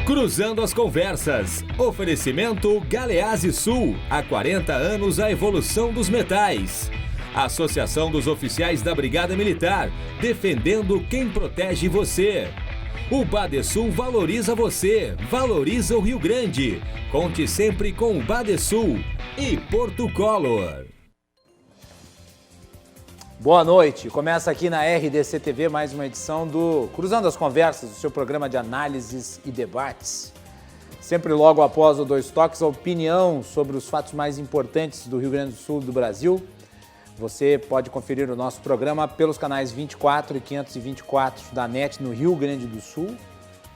Cruzando as Conversas. Oferecimento Galeazzi Sul. Há 40 anos a evolução dos metais. Associação dos Oficiais da Brigada Militar. Defendendo quem protege você. O Badesul valoriza você. Valoriza o Rio Grande. Conte sempre com o Badesul. E Porto Color. Boa noite. Começa aqui na RDC TV mais uma edição do Cruzando as Conversas, o seu programa de análises e debates. Sempre logo após o Dois Toques, a opinião sobre os fatos mais importantes do Rio Grande do Sul e do Brasil. Você pode conferir o nosso programa pelos canais 24 e 524 da NET no Rio Grande do Sul.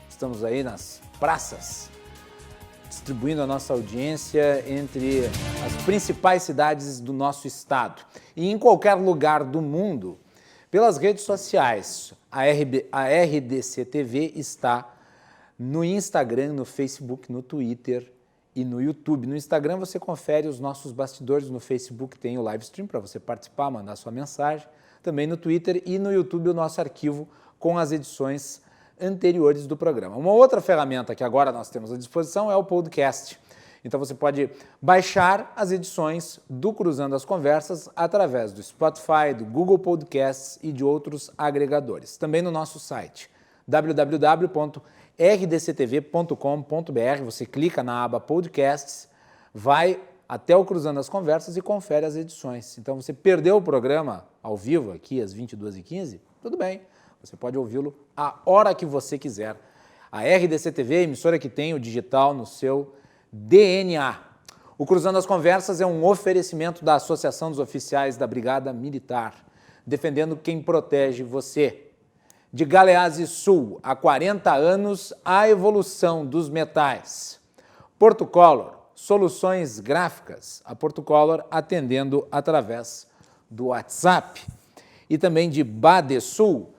Estamos aí nas praças, distribuindo a nossa audiência entre as principais cidades do nosso estado. E em qualquer lugar do mundo, pelas redes sociais. A RDC TV está no Instagram, no Facebook, no Twitter e no YouTube. No Instagram você confere os nossos bastidores, no Facebook tem o live stream para você participar, mandar sua mensagem. Também no Twitter e no YouTube o nosso arquivo com as edições anteriores do programa. Uma outra ferramenta que agora nós temos à disposição é o podcast. Então você pode baixar as edições do Cruzando as Conversas através do Spotify, do Google Podcasts e de outros agregadores. Também no nosso site www.rdctv.com.br, você clica na aba Podcasts, vai até o Cruzando as Conversas e confere as edições. Então você perdeu o programa ao vivo aqui às 22h15, tudo bem. Você pode ouvi-lo a hora que você quiser. A RDC TV, emissora que tem o digital no seu DNA. O Cruzando as Conversas é um oferecimento da Associação dos Oficiais da Brigada Militar, defendendo quem protege você. De Galeazzi Sul, há 40 anos, a evolução dos metais. Porto Color, soluções gráficas. A Porto Color atendendo através do WhatsApp. E também de Badesul.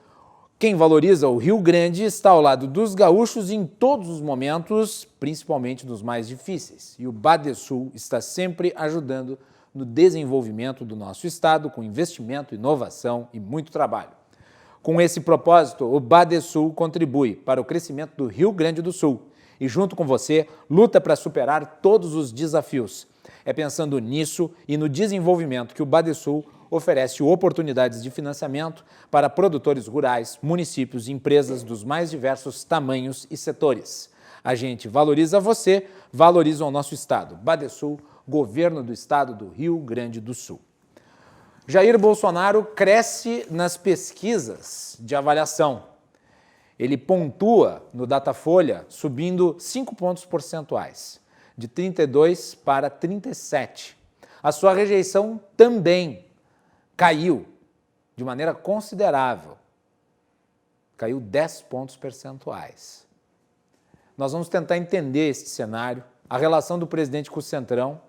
Quem valoriza o Rio Grande está ao lado dos gaúchos em todos os momentos, principalmente nos mais difíceis. E o Badesul está sempre ajudando no desenvolvimento do nosso estado, com investimento, inovação e muito trabalho. Com esse propósito, o Badesul contribui para o crescimento do Rio Grande do Sul e, junto com você, luta para superar todos os desafios. É pensando nisso e no desenvolvimento que o Badesul oferece oportunidades de financiamento para produtores rurais, municípios e empresas dos mais diversos tamanhos e setores. A gente valoriza você, valoriza o nosso estado. Badesul, governo do estado do Rio Grande do Sul. Jair Bolsonaro cresce nas pesquisas de avaliação. Ele pontua no Datafolha, subindo 5 pontos percentuais, de 32 para 37. A sua rejeição também caiu de maneira considerável. Caiu 10 pontos percentuais. Nós vamos tentar entender este cenário, a relação do presidente com o Centrão,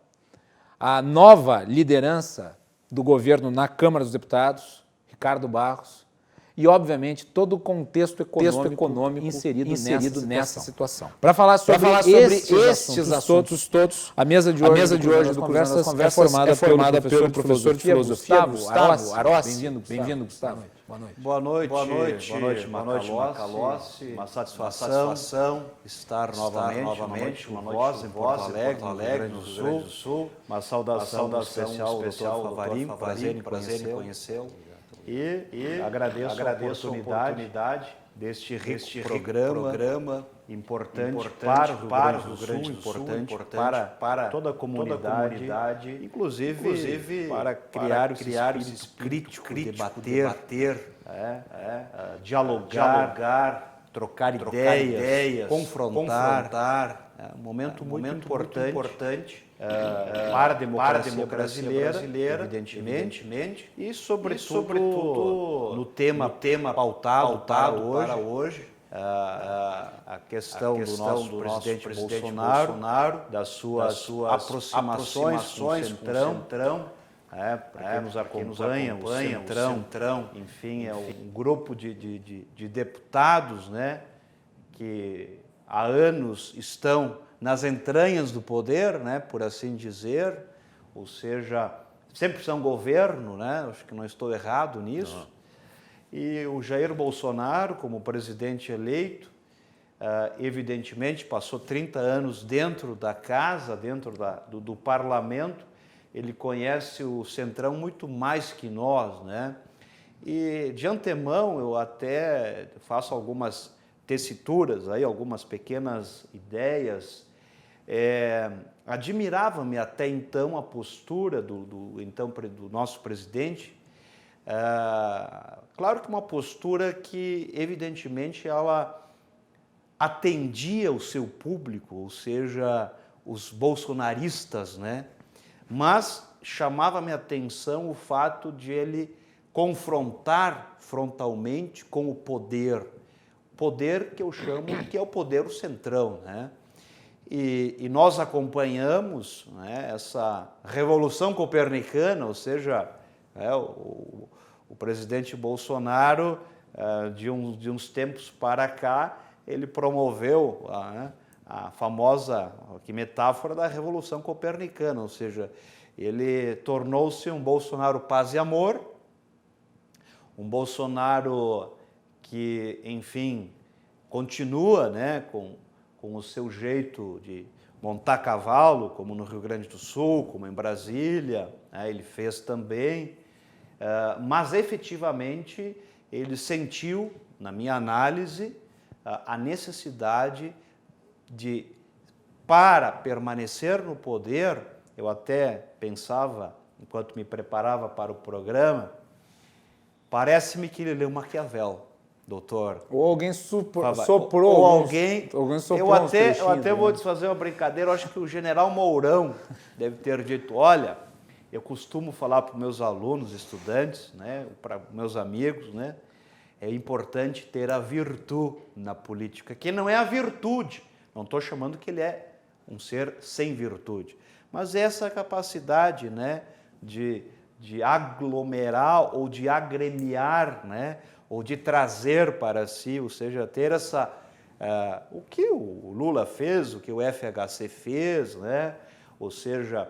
a nova liderança do governo na Câmara dos Deputados, Ricardo Barros, e, obviamente, todo o contexto econômico inserido nessa situação. Para falar sobre estes assuntos todos, a mesa de hoje do Conversas é formada pelo professor de filosofia Gustavo Arossi. Bem-vindo, Gustavo. Boa noite, Macalossi. Uma satisfação estar novamente com vós em Porto Alegre, no Rio Grande do Sul. Uma saudação especial ao Dr. Favarim, prazer em conhecê-lo. E agradeço a oportunidade deste programa importante para o Rio Grande do Sul, importante para toda a comunidade, inclusive para criar esse espírito crítico, debater, dialogar, trocar ideias, confrontar. É um momento muito importante para a democracia brasileira, evidentemente, e sobretudo no tema pautado para hoje, a questão do nosso presidente Bolsonaro, das suas aproximações com o Centrão, para quem nos acompanha, o Centrão, enfim, é um grupo de deputados, né, que há anos estão nas entranhas do poder, né, por assim dizer, ou seja, sempre são governo, né, acho que não estou errado nisso. E o Jair Bolsonaro, como presidente eleito, evidentemente, passou 30 anos dentro da casa, dentro do parlamento, ele conhece o Centrão muito mais que nós, né? E, de antemão, eu até faço algumas tessituras, aí, algumas pequenas ideias. Admirava-me até então a postura do nosso presidente. Claro que uma postura que, evidentemente, ela atendia o seu público, ou seja, os bolsonaristas, né? Mas chamava-me a atenção o fato de ele confrontar frontalmente com o poder que eu chamo que é o poder do Centrão, né? E nós acompanhamos, né, essa revolução copernicana, ou seja, o presidente Bolsonaro, de uns tempos para cá, ele promoveu a famosa metáfora da revolução copernicana, ou seja, ele tornou-se um Bolsonaro paz e amor, um Bolsonaro que, enfim, continua, né, com o seu jeito de montar cavalo, como no Rio Grande do Sul, como em Brasília, né, ele fez também, mas efetivamente ele sentiu, na minha análise, a necessidade de, para permanecer no poder, eu até pensava, enquanto me preparava para o programa, parece-me que ele leu Maquiavel, doutor. Ou alguém soprou. Ou alguém soprou eu até vou desfazer uma brincadeira, eu acho que o general Mourão deve ter dito, olha, eu costumo falar para os meus alunos, estudantes, né, para meus amigos, né, é importante ter a virtude na política, que não é a virtude, não estou chamando que ele é um ser sem virtude, mas essa capacidade, né, de aglomerar ou de agremiar, né, ou de trazer para si, ou seja, ter essa... o que o Lula fez, o que o FHC fez, né, ou seja,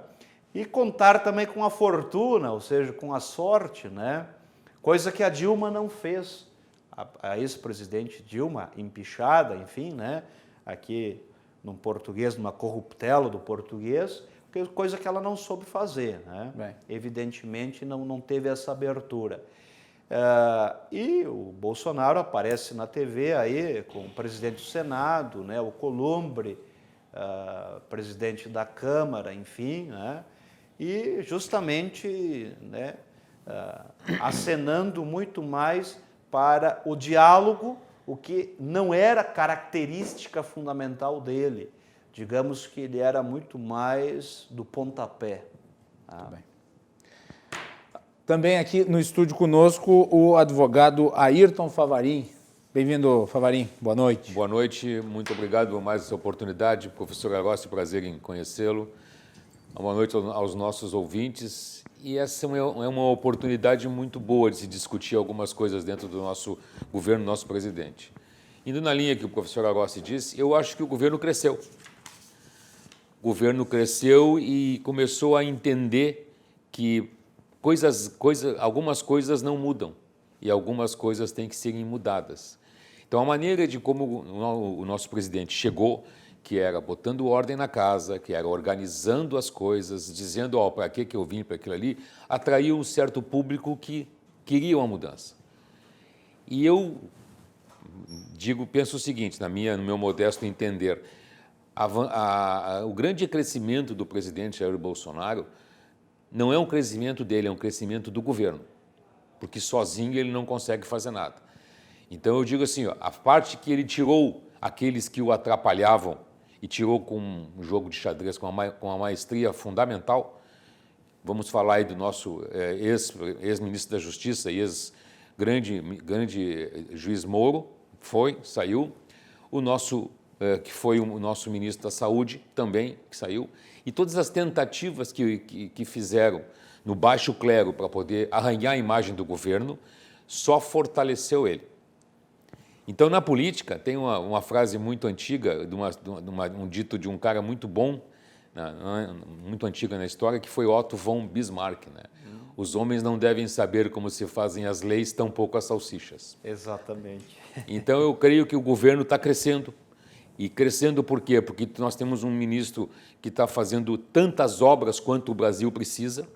e contar também com a fortuna, ou seja, com a sorte, né, coisa que a Dilma não fez. A ex-presidente Dilma, empichada, enfim, né, aqui num português, numa corruptela do português, coisa que ela não soube fazer, né? Bem. Evidentemente não teve essa abertura. E o Bolsonaro aparece na TV aí com o presidente do Senado, né, o Columbre, presidente da Câmara, enfim, né, e justamente, né, acenando muito mais para o diálogo, o que não era característica fundamental dele. Digamos que ele era muito mais do pontapé. Muito bem. Também aqui no estúdio conosco o advogado Ayrton Favarin. Bem-vindo, Favarin. Boa noite. Boa noite, muito obrigado por mais essa oportunidade. Professor Garossi, prazer em conhecê-lo. Boa noite aos nossos ouvintes. E essa é uma oportunidade muito boa de se discutir algumas coisas dentro do nosso governo, nosso presidente. Indo na linha que o professor Garossi disse, eu acho que o governo cresceu. O governo cresceu e começou a entender que algumas coisas não mudam e algumas coisas têm que serem mudadas. Então, a maneira de como o nosso presidente chegou, que era botando ordem na casa, que era organizando as coisas, dizendo, para que eu vim para aquilo ali, atraiu um certo público que queria uma mudança. E eu penso o seguinte, no meu modesto entender, o grande crescimento do presidente Jair Bolsonaro não é um crescimento dele, é um crescimento do governo, porque sozinho ele não consegue fazer nada. Então eu digo assim, a parte que ele tirou aqueles que o atrapalhavam e tirou com um jogo de xadrez com uma maestria fundamental, vamos falar aí do nosso ex-ministro da Justiça e ex-grande juiz Moro, saiu, o nosso que foi o nosso ministro da Saúde também, que saiu, e todas as tentativas que fizeram no baixo clero para poder arranhar a imagem do governo, só fortaleceu ele. Então, na política, tem uma frase muito antiga, um dito de um cara muito bom, muito antiga na história, que foi Otto von Bismarck, né? Os homens não devem saber como se fazem as leis, tampouco as salsichas. Exatamente. Então, eu creio que o governo está crescendo, E crescendo por quê? Porque nós temos um ministro que está fazendo tantas obras quanto o Brasil precisa.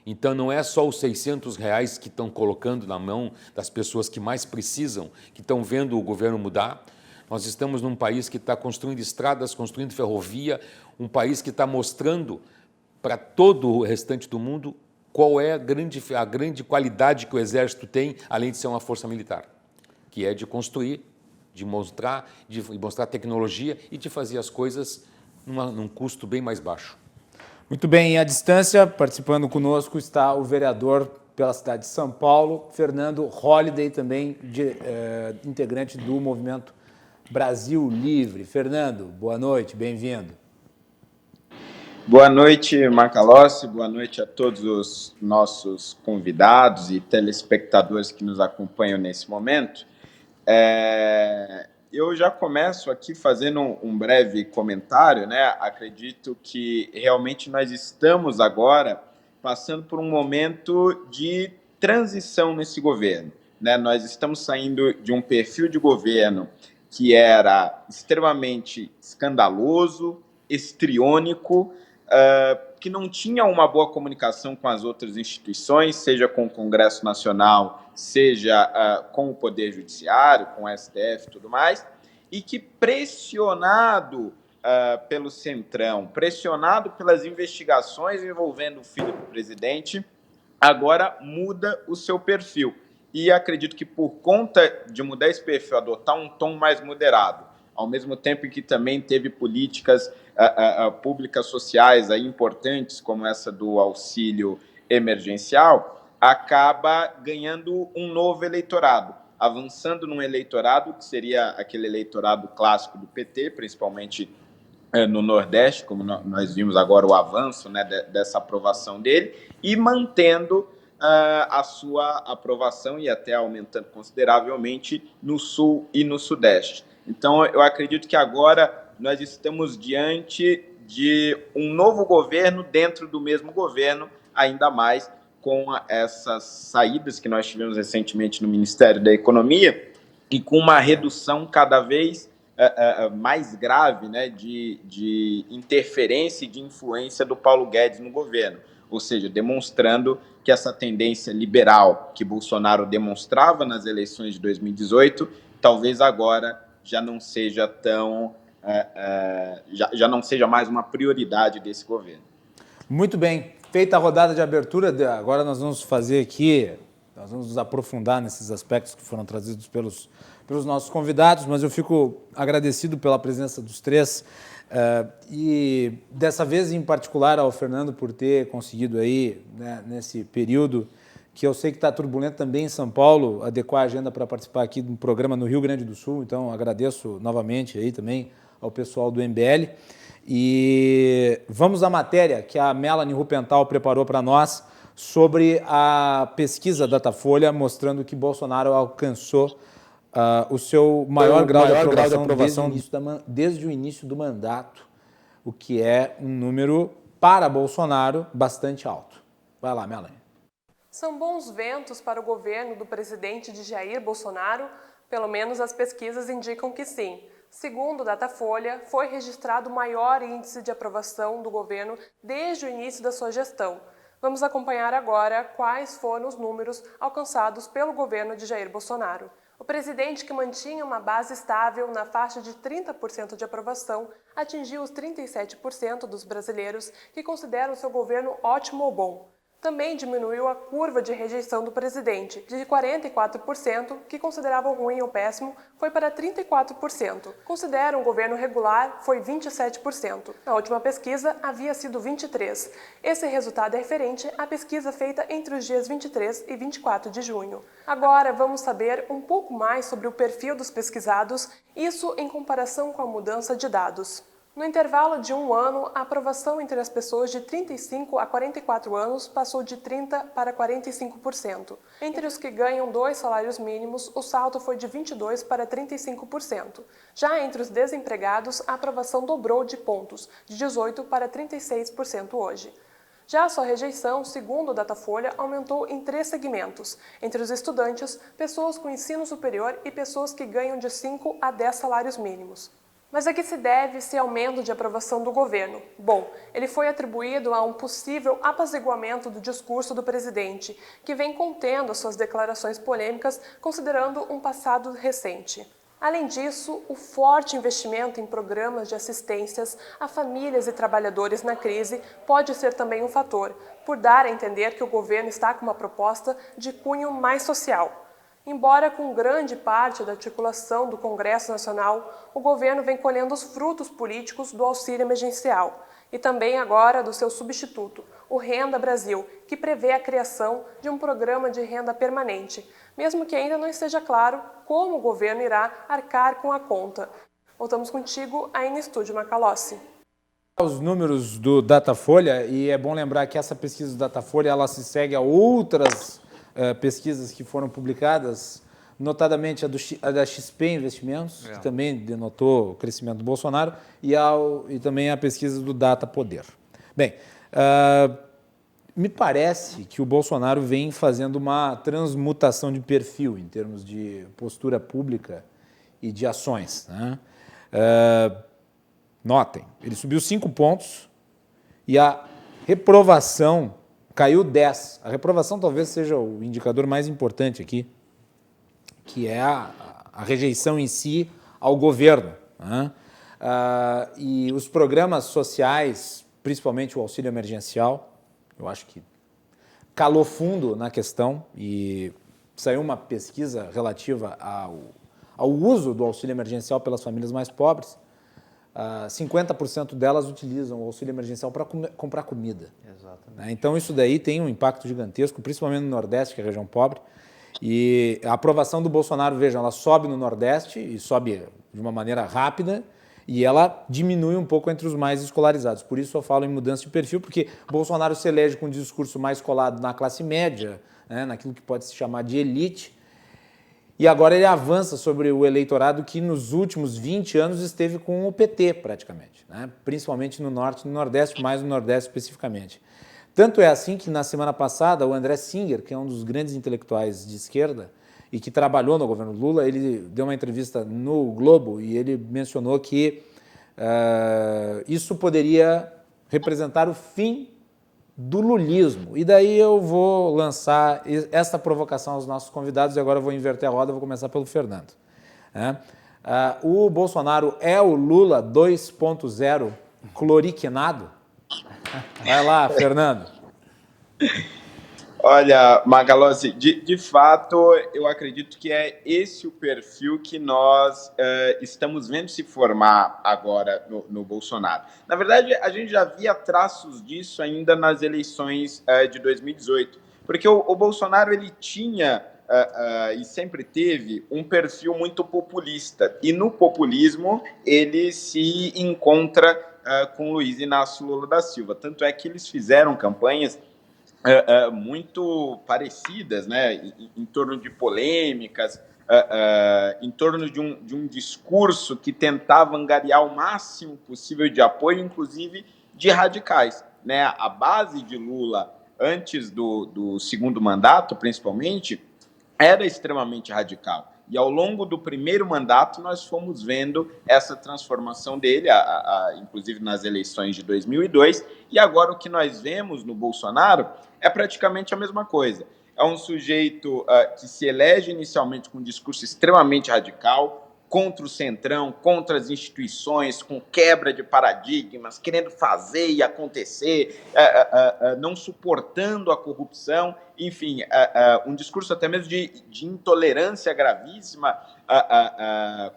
Então, não é só os R$600 que estão colocando na mão das pessoas que mais precisam, que estão vendo o governo mudar. Nós estamos num país que está construindo estradas, construindo ferrovia, um país que está mostrando para todo o restante do mundo qual é a grande qualidade que o Exército tem, além de ser uma força militar, que é de construir, de mostrar tecnologia e de fazer as coisas num custo bem mais baixo. Muito bem, à distância, participando conosco, está o vereador pela cidade de São Paulo, Fernando Holliday, também integrante do movimento Brasil Livre. Fernando, boa noite, bem-vindo. Boa noite, Macalossi, boa noite a todos os nossos convidados e telespectadores que nos acompanham nesse momento. Eu já começo aqui fazendo um breve comentário, né? Acredito que realmente nós estamos agora passando por um momento de transição nesse governo, né? Nós estamos saindo de um perfil de governo que era extremamente escandaloso, estriônico, que não tinha uma boa comunicação com as outras instituições, seja com o Congresso Nacional, seja com o Poder Judiciário, com o STF e tudo mais, e que pressionado pelo Centrão, pressionado pelas investigações envolvendo o filho do presidente, agora muda o seu perfil. E acredito que por conta de mudar esse perfil, adotar um tom mais moderado, ao mesmo tempo em que também teve políticas públicas sociais aí importantes, como essa do auxílio emergencial, acaba ganhando um novo eleitorado, avançando num eleitorado que seria aquele eleitorado clássico do PT, principalmente no Nordeste, como nós vimos agora o avanço, né, dessa aprovação dele, e mantendo a sua aprovação e até aumentando consideravelmente no Sul e no Sudeste. Então, eu acredito que agora nós estamos diante de um novo governo dentro do mesmo governo, ainda mais com essas saídas que nós tivemos recentemente no Ministério da Economia e com uma redução cada vez mais grave, né, de interferência e de influência do Paulo Guedes no governo, ou seja, demonstrando que essa tendência liberal que Bolsonaro demonstrava nas eleições de 2018, talvez agora já não seja tão já não seja mais uma prioridade desse governo. Muito bem, feita a rodada de abertura, agora nós vamos fazer aqui, nós vamos nos aprofundar nesses aspectos que foram trazidos pelos nossos convidados, mas eu fico agradecido pela presença dos três e dessa vez em particular ao Fernando por ter conseguido aí, né, nesse período que eu sei que está turbulento também em São Paulo, adequar a agenda para participar aqui de um programa no Rio Grande do Sul, então agradeço novamente aí também ao pessoal do MBL. E vamos à matéria que a Melanie Rupental preparou para nós sobre a pesquisa Datafolha mostrando que Bolsonaro alcançou o seu maior grau de aprovação desde o início do mandato, o que é um número para Bolsonaro bastante alto. Vai lá, Melanie. São bons ventos para o governo do presidente de Jair Bolsonaro? Pelo menos as pesquisas indicam que sim. Segundo o Datafolha, foi registrado o maior índice de aprovação do governo desde o início da sua gestão. Vamos acompanhar agora quais foram os números alcançados pelo governo de Jair Bolsonaro. O presidente, que mantinha uma base estável na faixa de 30% de aprovação, atingiu os 37% dos brasileiros que consideram seu governo ótimo ou bom. Também diminuiu a curva de rejeição do presidente, de 44%, que consideravam ruim ou péssimo, foi para 34%. Consideram o governo regular, foi 27%. Na última pesquisa, havia sido 23%. Esse resultado é referente à pesquisa feita entre os dias 23 e 24 de junho. Agora, vamos saber um pouco mais sobre o perfil dos pesquisados, isso em comparação com a mudança de dados. No intervalo de um ano, a aprovação entre as pessoas de 35 a 44 anos passou de 30% para 45%. Entre os que ganham 2 salários mínimos, o salto foi de 22% para 35%. Já entre os desempregados, a aprovação dobrou de pontos, de 18% para 36% hoje. Já a sua rejeição, segundo o Datafolha, aumentou em 3 segmentos, entre os estudantes, pessoas com ensino superior e pessoas que ganham de 5 a 10 salários mínimos. Mas a que se deve esse aumento de aprovação do governo? Bom, ele foi atribuído a um possível apaziguamento do discurso do presidente, que vem contendo as suas declarações polêmicas, considerando um passado recente. Além disso, o forte investimento em programas de assistências a famílias e trabalhadores na crise pode ser também um fator, por dar a entender que o governo está com uma proposta de cunho mais social. Embora com grande parte da articulação do Congresso Nacional, o governo vem colhendo os frutos políticos do auxílio emergencial e também agora do seu substituto, o Renda Brasil, que prevê a criação de um programa de renda permanente, mesmo que ainda não esteja claro como o governo irá arcar com a conta. Voltamos contigo aí no estúdio Macalossi. Os números do Datafolha, e é bom lembrar que essa pesquisa do Datafolha ela se segue a outras pesquisas que foram publicadas, notadamente a da XP Investimentos, que também denotou o crescimento do Bolsonaro, e também a pesquisa do Data Poder. Bem, me parece que o Bolsonaro vem fazendo uma transmutação de perfil em termos de postura pública e de ações, né? Notem, ele subiu 5 pontos e a reprovação caiu 10. A reprovação talvez seja o indicador mais importante aqui, que é a rejeição em si ao governo, né? E os programas sociais, principalmente o auxílio emergencial, eu acho que calou fundo na questão e saiu uma pesquisa relativa ao uso do auxílio emergencial pelas famílias mais pobres. 50% delas utilizam o auxílio emergencial para comprar comida. Exatamente. Então, isso daí tem um impacto gigantesco, principalmente no Nordeste, que é a região pobre. E a aprovação do Bolsonaro, vejam, ela sobe no Nordeste e sobe de uma maneira rápida e ela diminui um pouco entre os mais escolarizados. Por isso eu falo em mudança de perfil, porque Bolsonaro se elege com um discurso mais colado na classe média, né, naquilo que pode se chamar de elite. E agora ele avança sobre o eleitorado que nos últimos 20 anos esteve com o PT praticamente, né? Principalmente no Norte e no Nordeste, mais no Nordeste especificamente. Tanto é assim que na semana passada o André Singer, que é um dos grandes intelectuais de esquerda e que trabalhou no governo Lula, ele deu uma entrevista no Globo e ele mencionou que isso poderia representar o fim do lulismo. E daí eu vou lançar essa provocação aos nossos convidados e agora eu vou inverter a roda, vou começar pelo Fernando. O Bolsonaro é o Lula 2.0 cloriquinado? Vai lá, Fernando. Olha, Macalossi, de fato, eu acredito que é esse o perfil que nós estamos vendo se formar agora no Bolsonaro. Na verdade, a gente já via traços disso ainda nas eleições de 2018, porque o Bolsonaro ele tinha e sempre teve um perfil muito populista, e no populismo ele se encontra com Luiz Inácio Lula da Silva. Tanto é que eles fizeram campanhas muito parecidas, né, em torno de polêmicas, em torno de um discurso que tentava angariar o máximo possível de apoio, inclusive de radicais, né? A base de Lula, antes do segundo mandato, principalmente, era extremamente radical. E ao longo do primeiro mandato, nós fomos vendo essa transformação dele, inclusive nas eleições de 2002, e agora o que nós vemos no Bolsonaro é praticamente a mesma coisa. É um sujeito que se elege inicialmente com um discurso extremamente radical, contra o Centrão, contra as instituições, com quebra de paradigmas, querendo fazer e acontecer, não suportando a corrupção, enfim, um discurso até mesmo de intolerância gravíssima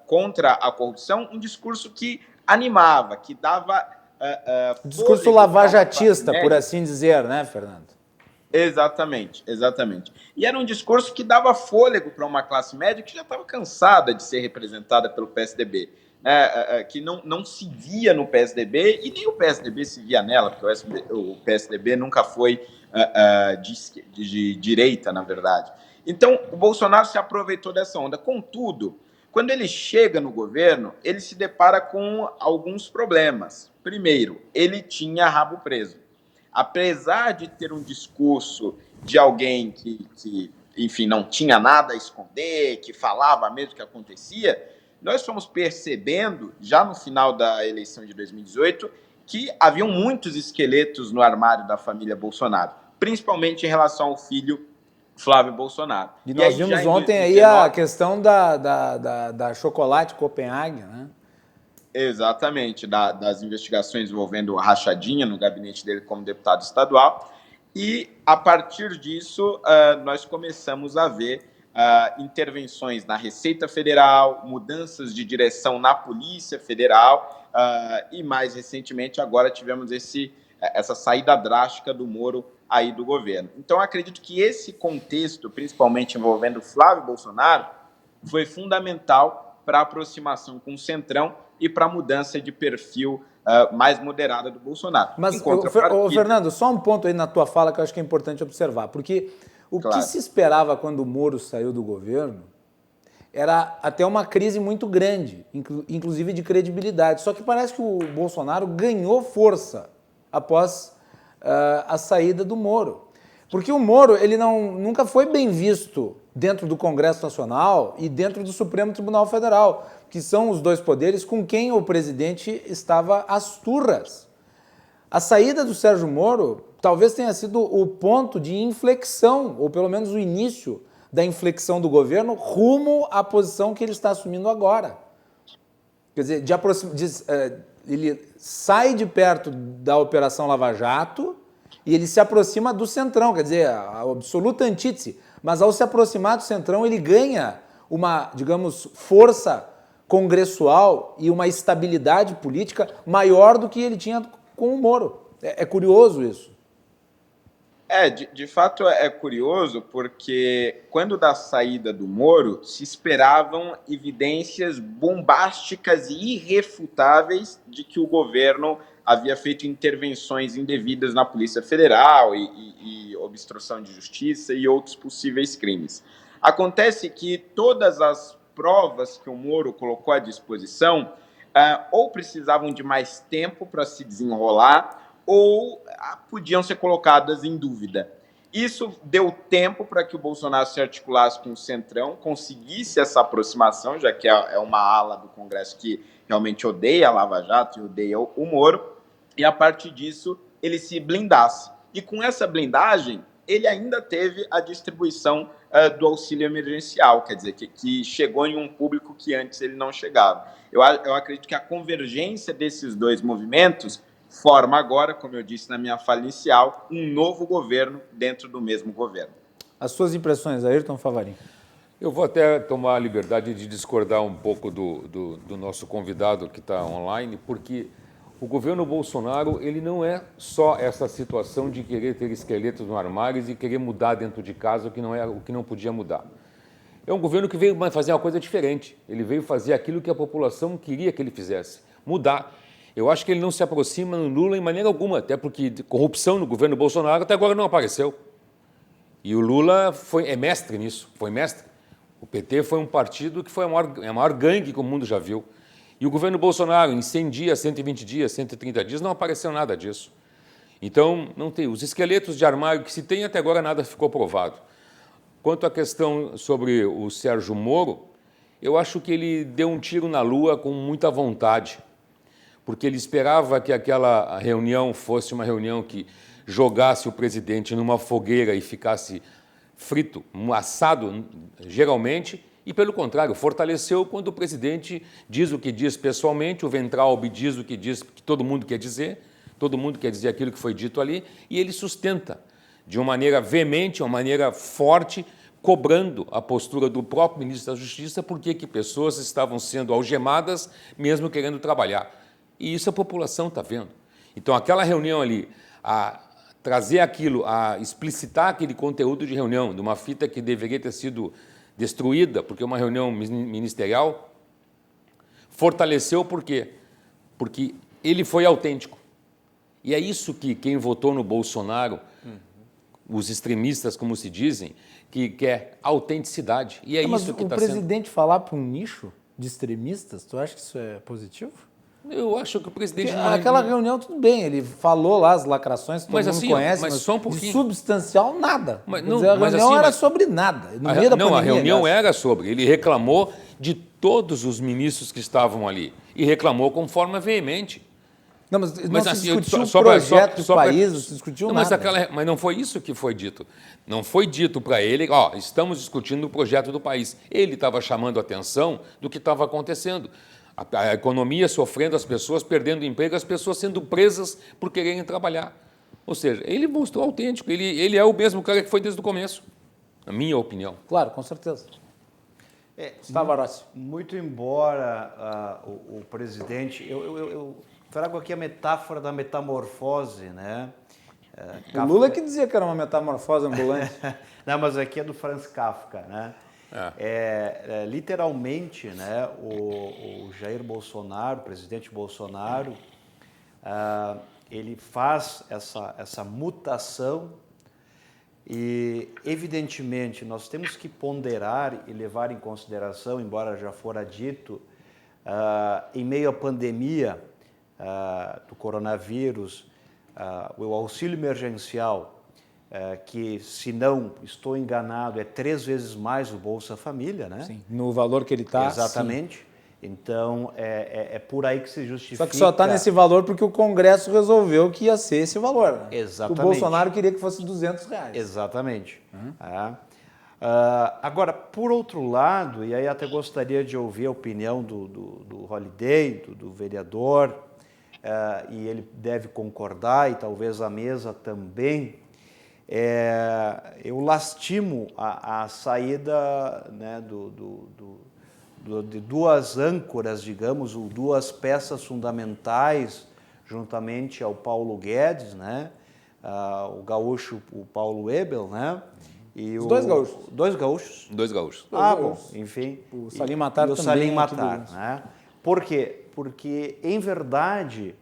contra a corrupção, um discurso que animava, que dava... discurso lavajatista, por assim dizer, né, Fernando? Exatamente. E era um discurso que dava fôlego para uma classe média que já estava cansada de ser representada pelo PSDB, que não se via no PSDB e nem o PSDB se via nela, porque o PSDB nunca foi de direita, na verdade. Então, o Bolsonaro se aproveitou dessa onda. Contudo, quando ele chega no governo, ele se depara com alguns problemas. Primeiro, ele tinha rabo preso. Apesar de ter um discurso de alguém que, enfim, não tinha nada a esconder, que falava mesmo o que acontecia, nós fomos percebendo, já no final da eleição de 2018, que haviam muitos esqueletos no armário da família Bolsonaro, principalmente em relação ao filho Flávio Bolsonaro. E nós vimos ontem aí a questão da Chocolate Copenhague, né? Exatamente, das investigações envolvendo a rachadinha no gabinete dele como deputado estadual. E, a partir disso, nós começamos a ver intervenções na Receita Federal, mudanças de direção na Polícia Federal e, mais recentemente, agora tivemos essa saída drástica do Moro aí do governo. Então, acredito que esse contexto, principalmente envolvendo Flávio Bolsonaro, foi fundamental para a aproximação com o Centrão e para a mudança de perfil mais moderada do Bolsonaro. Mas, Fernando, só um ponto aí na tua fala que eu acho que é importante observar, porque o que se esperava quando o Moro saiu do governo era até uma crise muito grande, inclusive de credibilidade. Só que parece que o Bolsonaro ganhou força após a saída do Moro. Porque o Moro ele nunca foi bem visto dentro do Congresso Nacional e dentro do Supremo Tribunal Federal, que são os dois poderes com quem o presidente estava às turras. A saída do Sérgio Moro talvez tenha sido o ponto de inflexão, ou pelo menos o início da inflexão do governo rumo à posição que ele está assumindo agora. Quer dizer, ele sai de perto da Operação Lava Jato e ele se aproxima do Centrão, quer dizer, a absoluta antítese. Mas ao se aproximar do Centrão, ele ganha uma, digamos, força congressual e uma estabilidade política maior do que ele tinha com o Moro. É curioso isso. De fato é curioso, porque quando da saída do Moro, se esperavam evidências bombásticas e irrefutáveis de que o governo havia feito intervenções indevidas na Polícia Federal e obstrução de justiça e outros possíveis crimes. Acontece que todas as provas que o Moro colocou à disposição ou precisavam de mais tempo para se desenrolar ou podiam ser colocadas em dúvida. Isso deu tempo para que o Bolsonaro se articulasse com o Centrão, conseguisse essa aproximação, já que é uma ala do Congresso que realmente odeia a Lava Jato e odeia o Moro, e a partir disso ele se blindasse. E com essa blindagem, ele ainda teve a distribuição do auxílio emergencial, quer dizer, que chegou em um público que antes ele não chegava. Eu acredito que a convergência desses dois movimentos forma agora, como eu disse na minha fala inicial, um novo governo dentro do mesmo governo. As suas impressões, Ayrton Favarin? Eu vou até tomar a liberdade de discordar um pouco do nosso convidado que está online, porque o governo Bolsonaro ele não é só essa situação de querer ter esqueletos no armário e querer mudar dentro de casa o que não podia mudar. É um governo que veio fazer uma coisa diferente. Ele veio fazer aquilo que a população queria que ele fizesse, mudar. Eu acho que ele não se aproxima do Lula em maneira alguma, até porque corrupção no governo Bolsonaro até agora não apareceu. E o Lula é mestre nisso, foi mestre. O PT foi um partido que foi a maior gangue que o mundo já viu. E o governo Bolsonaro, em 100 dias, 120 dias, 130 dias, não apareceu nada disso. Então, não tem. Os esqueletos de armário que se tem até agora nada ficou provado. Quanto à questão sobre o Sérgio Moro, eu acho que ele deu um tiro na lua com muita vontade, porque ele esperava que aquela reunião fosse uma reunião que jogasse o presidente numa fogueira e ficasse frito, assado, geralmente, e, pelo contrário, fortaleceu quando o presidente diz o que diz pessoalmente, o Weintraub diz o que diz, que todo mundo quer dizer aquilo que foi dito ali, e ele sustenta de uma maneira veemente, uma maneira forte, cobrando a postura do próprio ministro da Justiça, porque que pessoas estavam sendo algemadas, mesmo querendo trabalhar. E isso a população está vendo. Então, aquela reunião ali, a trazer aquilo, a explicitar aquele conteúdo de reunião, de uma fita que deveria ter sido destruída, porque é uma reunião ministerial, fortaleceu por quê? Porque ele foi autêntico. E é isso que quem votou no Bolsonaro, os extremistas, como se dizem, que quer autenticidade. E é isso que está sendo. Mas o presidente falar para um nicho de extremistas, tu acha que isso é positivo? Eu acho que o presidente... Aquela reunião, tudo bem, ele falou lá as lacrações que todo mundo conhece, mas só um pouquinho. De substancial, nada. A reunião era sobre nada. A reunião era sobre. Ele reclamou de todos os ministros que estavam ali e reclamou com forma veemente. Não, mas não se assim, discutiu o projeto do país, não se discutiu nada. Mas não foi isso que foi dito. Não foi dito para ele, estamos discutindo o projeto do país. Ele estava chamando a atenção do que estava acontecendo. A economia sofrendo, as pessoas perdendo emprego, as pessoas sendo presas por quererem trabalhar. Ou seja, ele mostrou autêntico, ele é o mesmo cara que foi desde o começo, na minha opinião. Claro, com certeza. Gustavo Arossi. Muito embora o presidente... Eu trago aqui a metáfora da metamorfose, né? O Lula que dizia que era uma metamorfose ambulante. Não, mas aqui é do Franz Kafka, né? Literalmente, né, o Jair Bolsonaro, o presidente Bolsonaro, ele faz essa mutação e, evidentemente, nós temos que ponderar e levar em consideração, embora já fora dito, em meio à pandemia do coronavírus, o auxílio emergencial, que, se não estou enganado, é 3 vezes mais o Bolsa Família, né? Sim, no valor que ele está. Exatamente. Sim. Então, é por aí que se justifica... Só que só está nesse valor porque o Congresso resolveu que ia ser esse valor. Né? Exatamente. O Bolsonaro queria que fosse R$200. Exatamente. Agora, por outro lado, e aí até gostaria de ouvir a opinião do Holliday, do vereador, e ele deve concordar, e talvez a mesa também, eu lastimo a saída, né, de 2 âncoras, digamos, ou 2 peças fundamentais, juntamente ao Paulo Guedes, né, o gaúcho, o Paulo Ebel, né, e os 2 gaúchos. 2 gaúchos? 2 gaúchos. Bom, enfim. O Salim Matar também. O Salim Matar, né? Por quê? Porque, em verdade,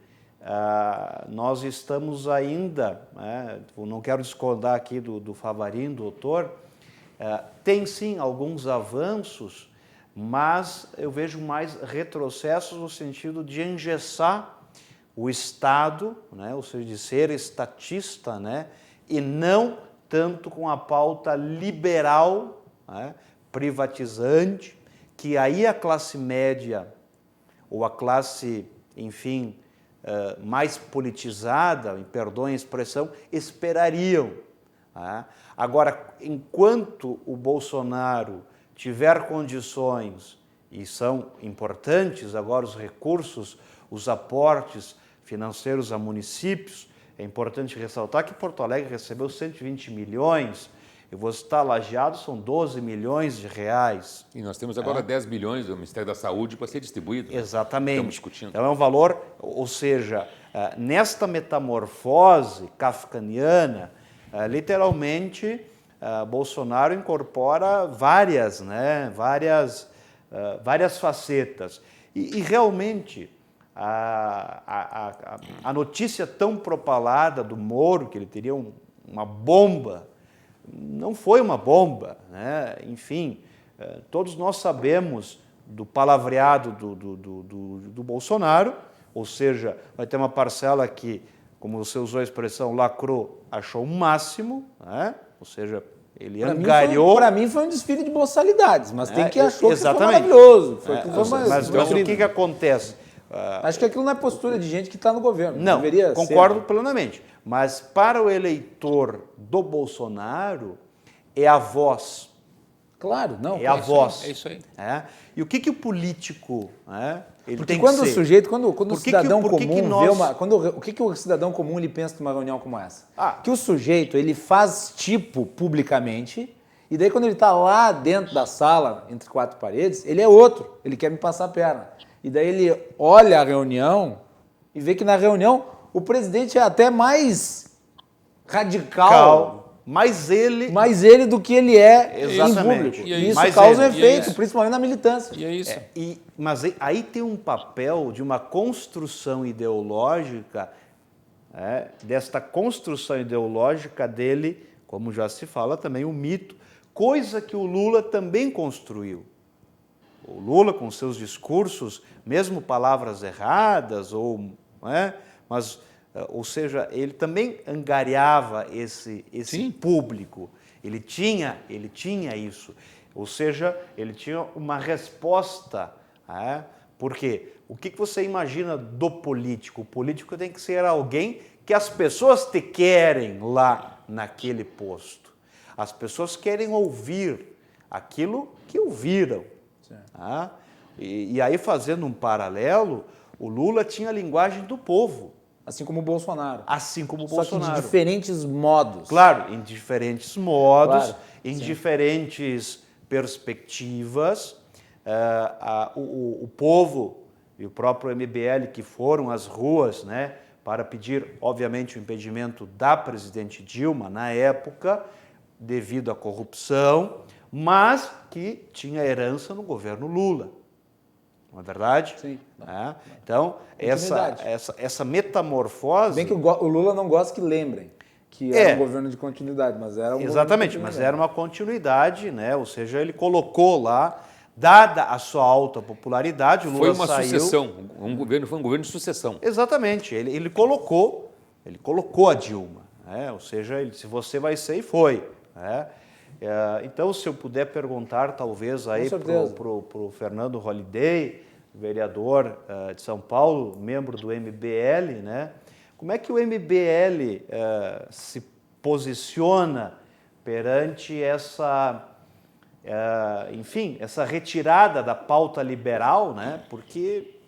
nós estamos ainda, né, não quero discordar aqui do Favarin, doutor, tem sim alguns avanços, mas eu vejo mais retrocessos no sentido de engessar o Estado, né, ou seja, de ser estatista, né, e não tanto com a pauta liberal, né, privatizante, que aí a classe média ou a classe, enfim, mais politizada, me perdoem a expressão, esperariam. Né? Agora, enquanto o Bolsonaro tiver condições, e são importantes agora os recursos, os aportes financeiros a municípios, é importante ressaltar que Porto Alegre recebeu 120 milhões, eu vou citar Lajeado, são 12 milhões de reais. E nós temos agora 10 bilhões do Ministério da Saúde para ser distribuído. Exatamente. Estamos discutindo. Então é um valor, ou seja, nesta metamorfose kafkaniana, literalmente, Bolsonaro incorpora várias facetas. E realmente, a notícia tão propalada do Moro, que ele teria uma bomba, não foi uma bomba, né? Enfim, todos nós sabemos do palavreado do Bolsonaro, ou seja, vai ter uma parcela que, como você usou a expressão, lacrou, achou o máximo, né? Ou seja, ele angariou... Para mim foi um desfile de boçalidades, mas tem que achar que foi maravilhoso. Mas o que acontece? Acho que aquilo não é postura de gente que está no governo. Não, concordo plenamente. Mas para o eleitor do Bolsonaro, é a voz. Claro, não. É a voz. É isso aí. E o que o político... ele porque tem quando que o ser? sujeito, quando o cidadão comum nós... vê uma... o que o cidadão comum ele pensa numa reunião como essa? Que o sujeito, ele faz tipo publicamente, e daí quando ele está lá dentro da sala, entre 4 paredes, ele é outro, ele quer me passar a perna. E daí ele olha a reunião e vê que na reunião o presidente é até mais radical, mais ele do que ele é em público. E isso causa um efeito, principalmente na militância. E é isso. Mas aí tem um papel de uma construção ideológica, desta construção ideológica dele, como já se fala também, o mito, coisa que o Lula também construiu. O Lula, com seus discursos, mesmo palavras erradas, mas, ou seja, ele também angariava esse público. Ele tinha isso. Ou seja, ele tinha uma resposta. Por quê? O que você imagina do político? O político tem que ser alguém que as pessoas te querem lá naquele posto. As pessoas querem ouvir aquilo que ouviram. E aí, fazendo um paralelo, o Lula tinha a linguagem do povo. Assim como o Bolsonaro. Assim como o Só Bolsonaro. que de diferentes modos. Claro, em diferentes modos, Claro, em sim. diferentes perspectivas. O povo e o próprio MBL que foram às ruas, né, para pedir, obviamente, o impedimento da presidente Dilma na época, devido à corrupção, mas que tinha herança no governo Lula. Não é verdade? Sim. Então, essa metamorfose... Bem que o Lula não gosta que lembrem que era um governo de continuidade, mas era um Exatamente, mas era uma continuidade, né? Ou seja, ele colocou lá, dada a sua alta popularidade, o Lula Foi uma saiu... sucessão, foi um governo de sucessão. Exatamente, ele colocou a Dilma, né? Ou seja, se você vai ser, e foi. Né? Então, se eu puder perguntar, talvez, aí para o Fernando Holliday, vereador de São Paulo, membro do MBL, né? Como é que o MBL se posiciona perante essa retirada da pauta liberal, né? Porque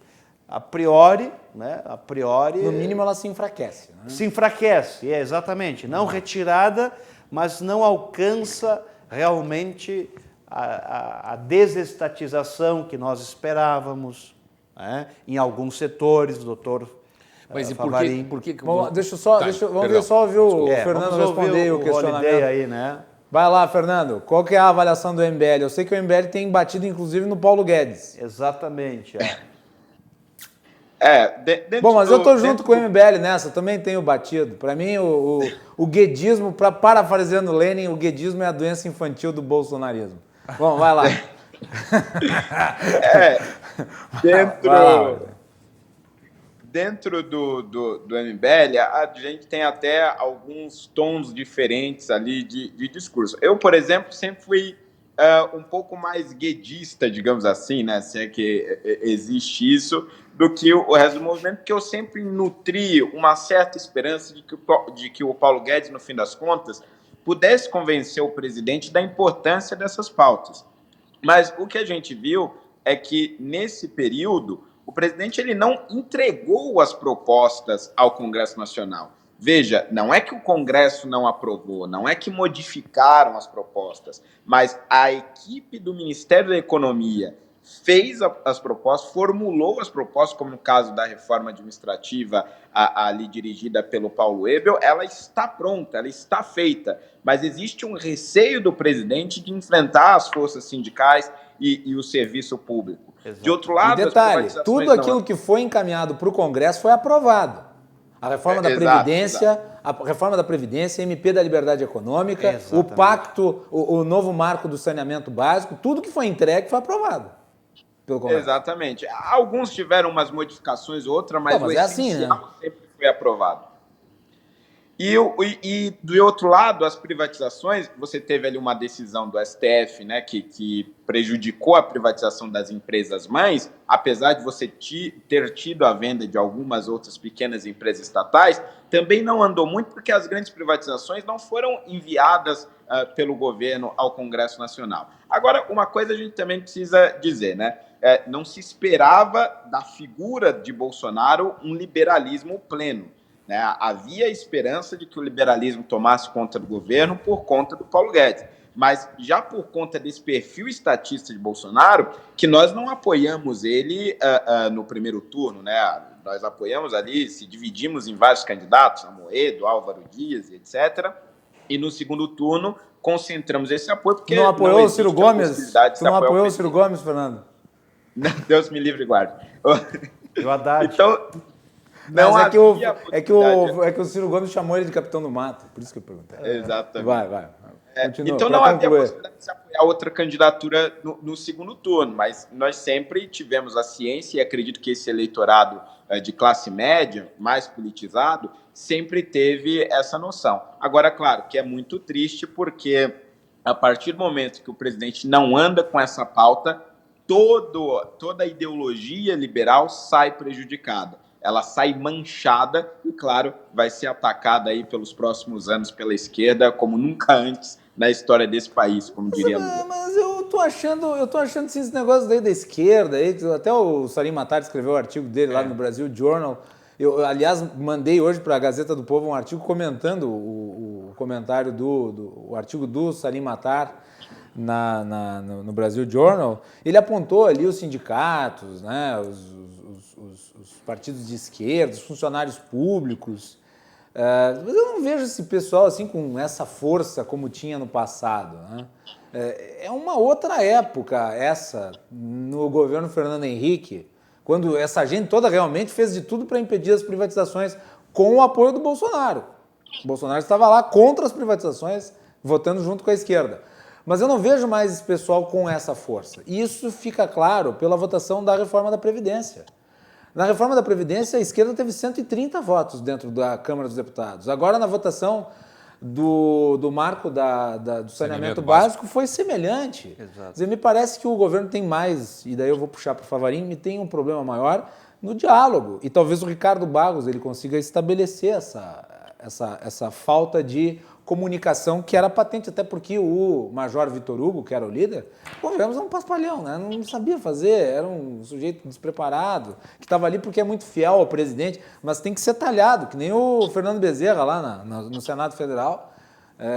a priori, No mínimo ela se enfraquece. Né? Se enfraquece, exatamente. Não retirada, mas não alcança realmente a desestatização que nós esperávamos, né? Em alguns setores, doutor. Mas e Favarin. por que... Vamos ver só ouvir o Fernando responder o questionamento. Aí, né? Vai lá, Fernando. Qual que é a avaliação do MBL? Eu sei que o MBL tem batido, inclusive, no Paulo Guedes. Exatamente. Bom, mas eu tô junto com o MBL nessa, também tenho batido. Para mim, o guedismo, parafraseando Lenin, o guedismo é a doença infantil do bolsonarismo. Bom, vai lá. Dentro do MBL, a gente tem até alguns tons diferentes ali de discurso. Eu, por exemplo, sempre fui um pouco mais guedista, digamos assim, né? Se é que existe isso, do que o resto do movimento, porque eu sempre nutri uma certa esperança de que o Paulo Guedes, no fim das contas, pudesse convencer o presidente da importância dessas pautas. Mas o que a gente viu é que, nesse período, o presidente ele não entregou as propostas ao Congresso Nacional. Veja, não é que o Congresso não aprovou, não é que modificaram as propostas, mas a equipe do Ministério da Economia fez as propostas, formulou as propostas, como no caso da reforma administrativa ali dirigida pelo Paulo Ebel, ela está pronta, ela está feita, mas existe um receio do presidente de enfrentar as forças sindicais e o serviço público. Exato. De outro lado, e detalhe, tudo aquilo que foi encaminhado para o Congresso foi aprovado. A reforma da Previdência, a reforma da Previdência, MP da Liberdade Econômica, o pacto, o novo marco do saneamento básico, tudo que foi entregue foi aprovado pelo Congresso. Exatamente. Alguns tiveram umas modificações, outra, mas o essencial sempre foi aprovado. E do outro lado, as privatizações, você teve ali uma decisão do STF, né, que prejudicou a privatização das empresas mães, apesar de você ter tido a venda de algumas outras pequenas empresas estatais, também não andou muito porque as grandes privatizações não foram enviadas pelo governo ao Congresso Nacional. Agora, uma coisa a gente também precisa dizer, né? Não se esperava da figura de Bolsonaro um liberalismo pleno. Né? Havia esperança de que o liberalismo tomasse conta do governo por conta do Paulo Guedes, mas já por conta desse perfil estatista de Bolsonaro, que nós não apoiamos ele no primeiro turno, né? Nós apoiamos ali, se dividimos em vários candidatos, Amoedo, Álvaro Dias, etc., e no segundo turno concentramos esse apoio, porque não apoiou o Ciro Gomes? Tu não apoiou o Ciro Gomes, Fernando? Deus me livre e guarde. O Haddad. Então... Não, é que o Ciro Gomes chamou ele de capitão do mato, por isso que eu perguntei. Exatamente. Vai. Continua, então não havia possibilidade de se apoiar outra candidatura no segundo turno, mas nós sempre tivemos a ciência e acredito que esse eleitorado de classe média, mais politizado, sempre teve essa noção. Agora, claro, que é muito triste porque a partir do momento que o presidente não anda com essa pauta, toda a ideologia liberal sai prejudicada. Ela sai manchada e, claro, vai ser atacada aí pelos próximos anos pela esquerda como nunca antes na história desse país, como diria Lula. Mas eu tô achando assim, esse negócio daí da esquerda, aí, até o Salim Matar escreveu o artigo dele lá no Brasil Journal. Eu, aliás, mandei hoje para a Gazeta do Povo um artigo comentando o comentário o artigo do Salim Matar no Brasil Journal. Ele apontou ali os sindicatos, né, os partidos de esquerda, os funcionários públicos. Mas eu não vejo esse pessoal assim com essa força como tinha no passado, né? É uma outra época essa, no governo Fernando Henrique, quando essa gente toda realmente fez de tudo para impedir as privatizações com o apoio do Bolsonaro. O Bolsonaro estava lá contra as privatizações, votando junto com a esquerda. Mas eu não vejo mais esse pessoal com essa força. E isso fica claro pela votação da reforma da Previdência. Na reforma da Previdência, a esquerda teve 130 votos dentro da Câmara dos Deputados. Agora, na votação do marco do saneamento básico, foi semelhante. Exato. Quer dizer, me parece que o governo tem mais, e daí eu vou puxar para o Favarin, me tem um problema maior no diálogo. E talvez o Ricardo Barros ele consiga estabelecer essa falta de comunicação que era patente, até porque o Major Vitor Hugo, que era o líder, convenhamos, um paspalhão, né? Não sabia fazer, era um sujeito despreparado, que estava ali porque é muito fiel ao presidente, mas tem que ser talhado, que nem o Fernando Bezerra lá no Senado Federal.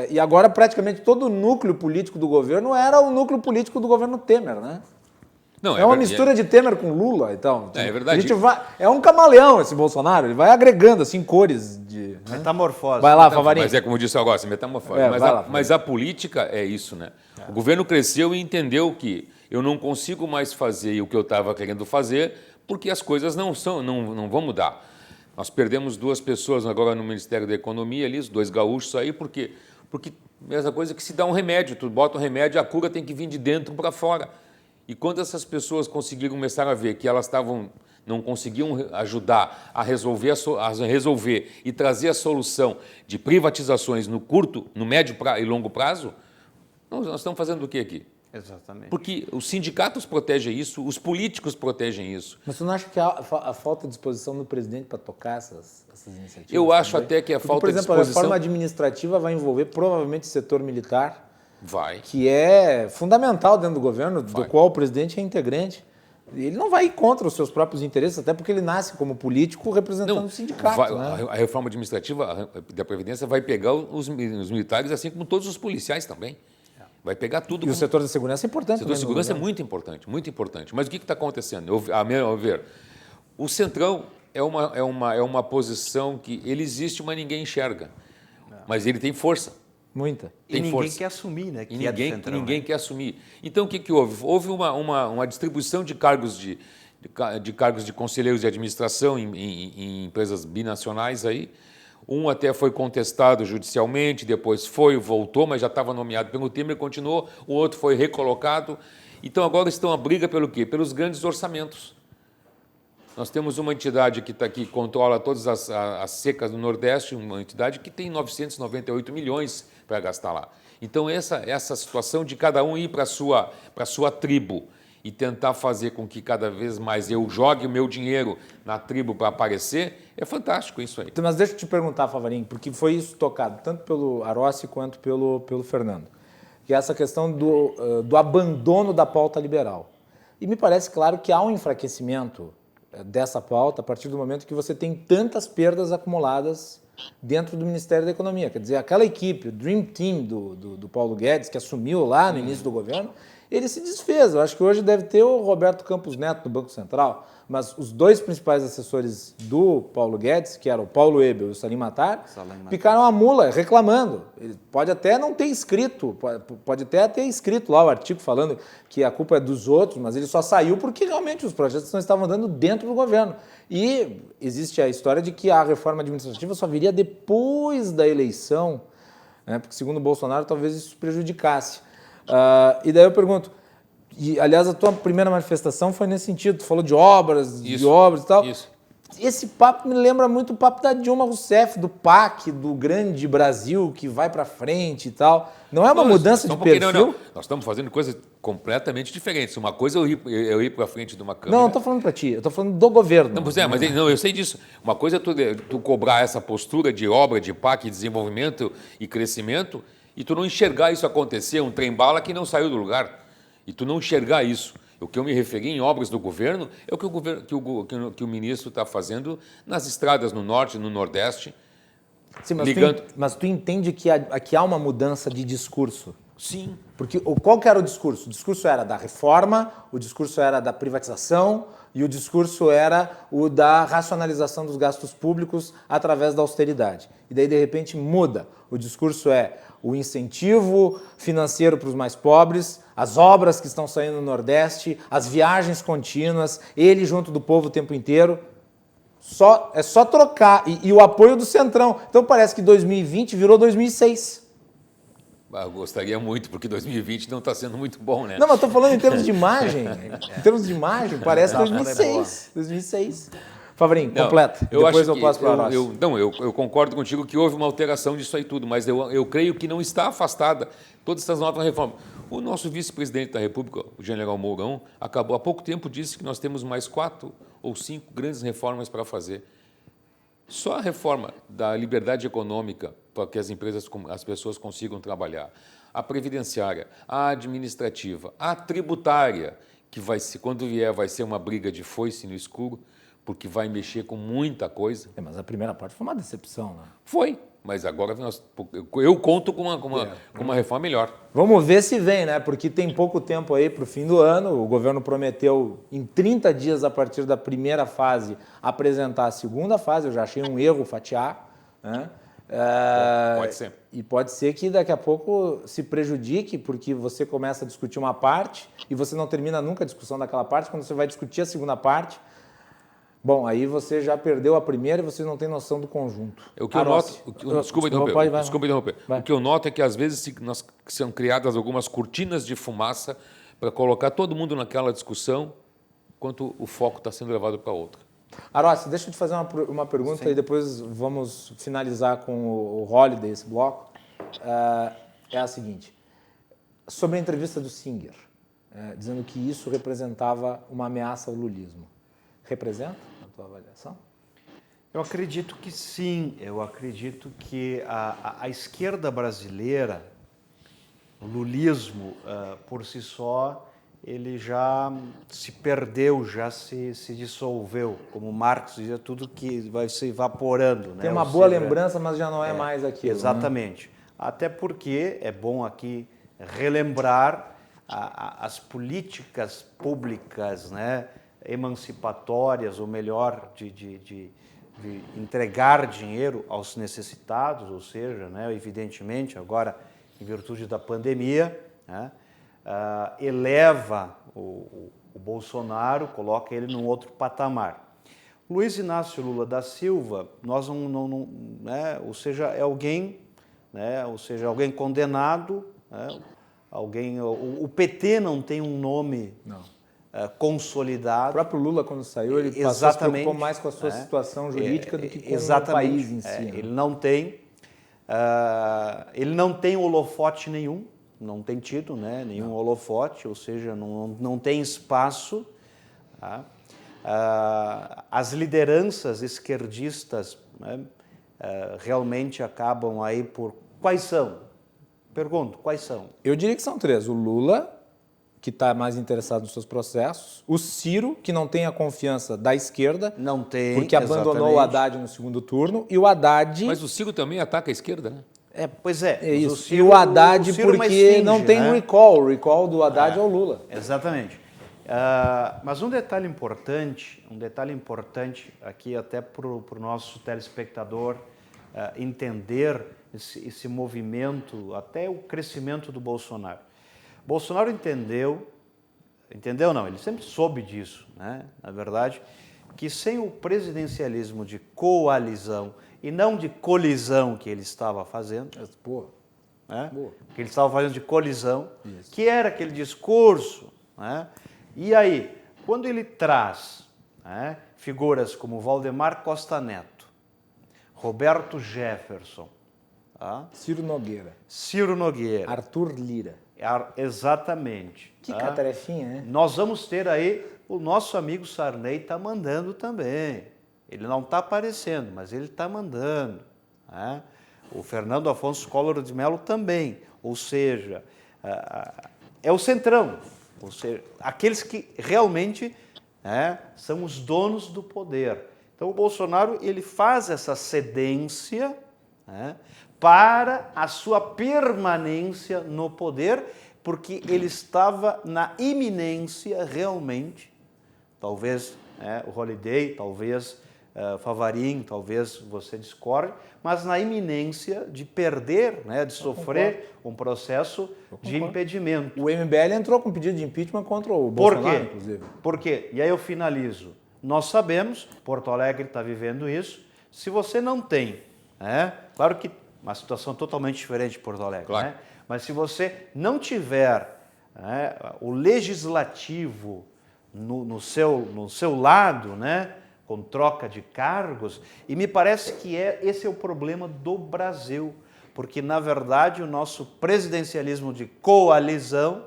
E agora praticamente todo o núcleo político do governo era o núcleo político do governo Temer, né? Não, é uma mistura de Temer com Lula, então. É verdade. É um camaleão esse Bolsonaro, ele vai agregando assim cores de metamorfose. Vai lá, Favarinho. Mas é como disse agora, metamorfose. Mas a política é isso, né? O governo cresceu e entendeu que eu não consigo mais fazer o que eu estava querendo fazer porque as coisas não vão mudar. Nós perdemos 2 pessoas agora no Ministério da Economia, ali, os 2 gaúchos aí, porque mesma coisa que se dá um remédio, tu bota um remédio, a cura tem que vir de dentro para fora. E quando essas pessoas conseguiram começar a ver que elas não conseguiam ajudar a resolver e trazer a solução de privatizações no curto, no médio e longo prazo, nós estamos fazendo o que aqui? Exatamente. Porque os sindicatos protegem isso, os políticos protegem isso. Mas você não acha que há a falta de disposição do presidente para tocar essas iniciativas? Eu acho até que a falta de disposição... Por exemplo, a reforma administrativa vai envolver provavelmente o setor militar, vai. Que é fundamental dentro do governo, do qual o presidente é integrante. Ele não vai ir contra os seus próprios interesses, até porque ele nasce como político representando o sindicato. Né? A reforma administrativa da Previdência vai pegar os militares, assim como todos os policiais também. Vai pegar tudo. E o setor da segurança é importante. O setor da segurança é muito importante, muito importante. Mas o que está acontecendo? A meu ver, o Centrão é uma posição que ele existe, mas ninguém enxerga. Mas ele tem força. Muita. E ninguém quer assumir, né? Ninguém quer assumir. Então, o que houve? Houve uma distribuição de cargos de conselheiros de administração em empresas binacionais aí. Um até foi contestado judicialmente, depois voltou, mas já estava nomeado pelo Temer, continuou. O outro foi recolocado. Então, agora estão a briga pelo quê? Pelos grandes orçamentos. Nós temos uma entidade que controla todas as secas do Nordeste, uma entidade que tem 998 milhões para gastar lá. Então, essa situação de cada um ir para a sua tribo e tentar fazer com que cada vez mais eu jogue o meu dinheiro na tribo para aparecer, é fantástico isso aí. Mas deixa eu te perguntar, Favarinho, porque foi isso tocado tanto pelo Arossi quanto pelo Fernando, que é essa questão do abandono da pauta liberal. E me parece claro que há um enfraquecimento dessa pauta a partir do momento que você tem tantas perdas acumuladas dentro do Ministério da Economia. Quer dizer, aquela equipe, o Dream Team do Paulo Guedes, que assumiu lá no início do governo, ele se desfez. Eu acho que hoje deve ter o Roberto Campos Neto do Banco Central, mas os 2 principais assessores do Paulo Guedes, que eram o Paulo Ebel e o Salim Matar, picaram a mula reclamando. Ele pode até não ter escrito, pode até ter escrito lá o artigo falando que a culpa é dos outros, mas ele só saiu porque realmente os projetos não estavam andando dentro do governo. E existe a história de que a reforma administrativa só viria depois da eleição, né, porque segundo o Bolsonaro talvez isso prejudicasse. E daí eu pergunto, e aliás a tua primeira manifestação foi nesse sentido, tu falou de obras e tal. Isso. Esse papo me lembra muito o papo da Dilma Rousseff, do PAC, do grande Brasil que vai para frente e tal. Não é uma mudança de perfil? Não. Nós estamos fazendo coisas completamente diferentes. Uma coisa é eu ir para frente de uma câmera... Não estou falando para ti, eu estou falando do governo. Não, mas eu sei disso. Uma coisa é tu cobrar essa postura de obra, de PAC, desenvolvimento e crescimento, e tu não enxergar isso acontecer, um trem-bala que não saiu do lugar, e tu não enxergar isso. O que eu me referi em obras do governo é o que o ministro está fazendo nas estradas no norte e no nordeste. Sim, ligando... mas tu entende que há uma mudança de discurso? Sim. Porque qual que era o discurso? O discurso era da reforma, o discurso era da privatização e o discurso era o da racionalização dos gastos públicos através da austeridade. E daí, de repente, muda. O discurso é o incentivo financeiro para os mais pobres, as obras que estão saindo no Nordeste, as viagens contínuas, ele junto do povo o tempo inteiro. É só trocar. E o apoio do Centrão. Então parece que 2020 virou 2006. Eu gostaria muito, porque 2020 não está sendo muito bom, né? Não, mas estou falando em termos de imagem. Em termos de imagem, parece 2006. 2006. Favorinho, completa. Depois eu passo para a eu concordo contigo que houve uma alteração disso aí tudo, mas eu creio que não está afastada todas essas novas reformas. O nosso vice-presidente da República, o general Mourão, há pouco tempo disse que nós temos mais 4 ou 5 grandes reformas para fazer. Só a reforma da liberdade econômica para que as pessoas consigam trabalhar, a previdenciária, a administrativa, a tributária, que quando vier vai ser uma briga de foice no escuro, porque vai mexer com muita coisa. Mas a primeira parte foi uma decepção, né? Foi, mas agora eu conto com uma reforma melhor. Vamos ver se vem, né? Porque tem pouco tempo aí para o fim do ano. O governo prometeu, em 30 dias a partir da primeira fase, apresentar a segunda fase. Eu já achei um erro fatiar, né? Pode ser. E pode ser que daqui a pouco se prejudique, porque você começa a discutir uma parte e você não termina nunca a discussão daquela parte. Quando você vai discutir a segunda parte, bom, aí você já perdeu a primeira e você não tem noção do conjunto. O que eu noto, desculpa interromper. O que eu noto é que às vezes são criadas algumas cortinas de fumaça para colocar todo mundo naquela discussão, enquanto o foco está sendo levado para outra. Arossi, deixa eu te fazer uma pergunta. Sim. E depois vamos finalizar com o Holiday, esse bloco. É a seguinte, sobre a entrevista do Singer, dizendo que isso representava uma ameaça ao lulismo. Representa, na tua avaliação? Eu acredito que sim. Eu acredito que a esquerda brasileira, o lulismo, por si só, ele já se perdeu, já se dissolveu. Como Marx dizia, tudo que vai se evaporando. Tem uma boa lembrança, mas já não é mais aquilo. Exatamente. Né? Até porque é bom aqui relembrar as políticas públicas, né, emancipatórias, ou melhor, de entregar dinheiro aos necessitados, ou seja, né, evidentemente, agora, em virtude da pandemia, né, eleva o Bolsonaro, coloca ele num outro patamar. Luiz Inácio Lula da Silva, nós não né, ou seja, é alguém, né, ou seja, alguém condenado, né, alguém. O PT não tem um nome consolidado. O próprio Lula, quando saiu, ele passou a se preocupar mais com a sua situação jurídica do que com o país em si. Ele não tem holofote nenhum. Não tem tido, né, nenhum holofote, ou seja, não tem espaço. Tá? As lideranças esquerdistas, né, realmente acabam aí por... Quais são? Pergunto, quais são? Eu diria que são 3. O Lula, que está mais interessado nos seus processos. O Ciro, que não tem a confiança da esquerda. Não tem, porque abandonou o Haddad no segundo turno. E o Haddad... Mas o Ciro também ataca a esquerda, né? Pois é. Isso. Ciro, e o Haddad, porque esfinge, não tem recall. O recall do Haddad é o Lula. Exatamente. Mas um detalhe importante aqui até para o nosso telespectador entender esse movimento, até o crescimento do Bolsonaro. Bolsonaro entendeu não, ele sempre soube disso, né? Na verdade, que sem o presidencialismo de coalizão e não de colisão que ele estava fazendo, né? Que ele estava fazendo de colisão, isso, que era aquele discurso, né? E aí, quando ele traz, né, figuras como Valdemar Costa Neto, Roberto Jefferson, tá? Ciro Nogueira. Arthur Lira. Exatamente. Que catarefinha, né? Nós vamos ter aí, o nosso amigo Sarney está mandando também. Ele não está aparecendo, mas ele está mandando. Né? O Fernando Afonso Collor de Mello também. Ou seja, é o centrão. Ou seja, aqueles que realmente são os donos do poder. Então o Bolsonaro ele faz essa cedência para a sua permanência no poder, porque ele estava na iminência realmente, talvez o Holliday, talvez Favarin, talvez você discorde, mas na iminência de perder, de sofrer um processo de impedimento. O MBL entrou com pedido de impeachment contra o Bolsonaro, inclusive. Por quê? E aí eu finalizo. Nós sabemos, Porto Alegre está vivendo isso, se você não tem, claro que uma situação totalmente diferente de Porto Alegre, claro. Mas se você não tiver o legislativo no seu lado, com troca de cargos, e me parece que esse é o problema do Brasil, porque, na verdade, o nosso presidencialismo de coalizão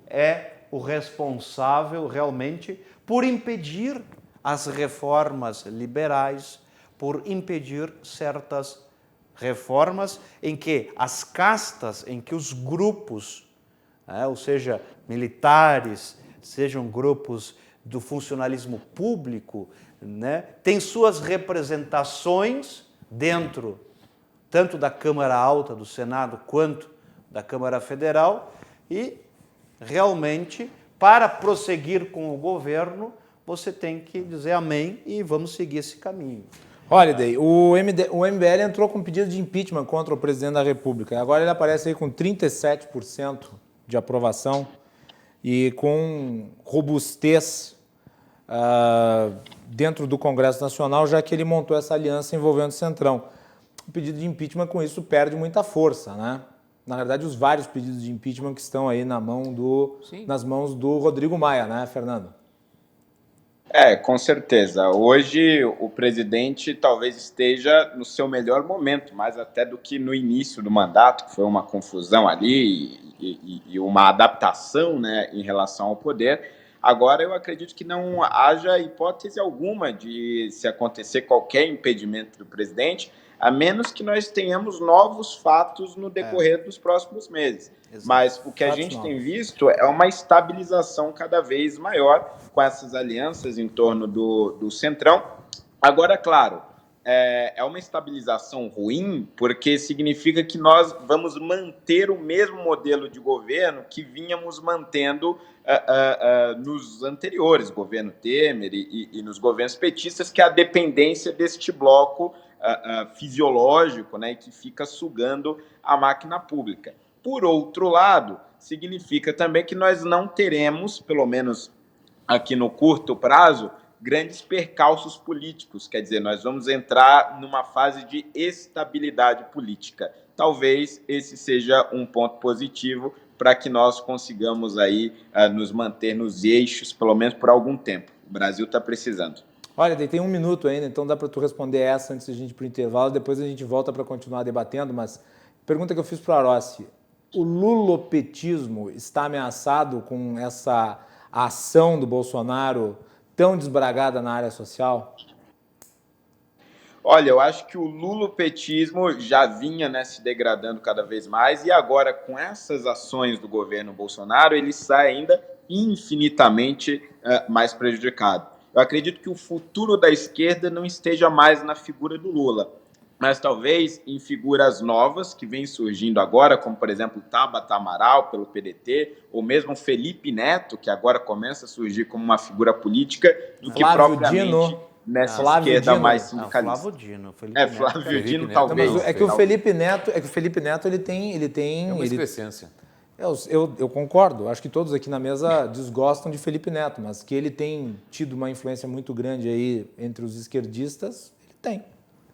é o responsável realmente por impedir as reformas liberais, por impedir certas reformas em que as castas, em que os grupos, ou seja, militares, sejam grupos do funcionalismo público, têm suas representações dentro tanto da Câmara Alta do Senado quanto da Câmara Federal e realmente para prosseguir com o governo você tem que dizer amém e vamos seguir esse caminho. Holliday, o MBL entrou com pedido de impeachment contra o presidente da República. Agora ele aparece aí com 37% de aprovação e com robustez dentro do Congresso Nacional, já que ele montou essa aliança envolvendo o Centrão. O pedido de impeachment, com isso, perde muita força, né? Na verdade, os vários pedidos de impeachment que estão aí nas mãos do Rodrigo Maia, né, Fernando? Com certeza. Hoje o presidente talvez esteja no seu melhor momento, mais até do que no início do mandato, que foi uma confusão ali e uma adaptação, em relação ao poder. Agora eu acredito que não haja hipótese alguma de se acontecer qualquer impedimento do presidente, a menos que nós tenhamos novos fatos no decorrer dos próximos meses. Exato. Mas o que a gente tem visto é uma estabilização cada vez maior com essas alianças em torno do Centrão. Agora, claro, é uma estabilização ruim porque significa que nós vamos manter o mesmo modelo de governo que vínhamos mantendo nos anteriores, governo Temer e nos governos petistas, que é a dependência deste bloco fisiológico, que fica sugando a máquina pública. Por outro lado, significa também que nós não teremos, pelo menos aqui no curto prazo, grandes percalços políticos, quer dizer, nós vamos entrar numa fase de estabilidade política. Talvez esse seja um ponto positivo para que nós consigamos aí nos manter nos eixos, pelo menos por algum tempo. O Brasil está precisando. Olha, tem 1 minuto ainda, então dá para tu responder essa antes da gente ir para o intervalo, depois a gente volta para continuar debatendo, mas pergunta que eu fiz para o Arossi, o lulopetismo está ameaçado com essa ação do Bolsonaro tão desbragada na área social? Olha, eu acho que o lulopetismo já vinha se degradando cada vez mais e agora, com essas ações do governo Bolsonaro, ele sai ainda infinitamente mais prejudicado. Eu acredito que o futuro da esquerda não esteja mais na figura do Lula, mas talvez em figuras novas que vêm surgindo agora, como, por exemplo, Tabata Amaral, pelo PDT, ou mesmo Felipe Neto, que agora começa a surgir como uma figura política, do que propriamente nessa esquerda mais sindicalista. Flávio Dino. Flávio Dino, talvez. Mas é que o Felipe Neto, ele tem... É uma excrescência. Eu concordo, acho que todos aqui na mesa desgostam de Felipe Neto, mas que ele tem tido uma influência muito grande aí entre os esquerdistas, ele tem.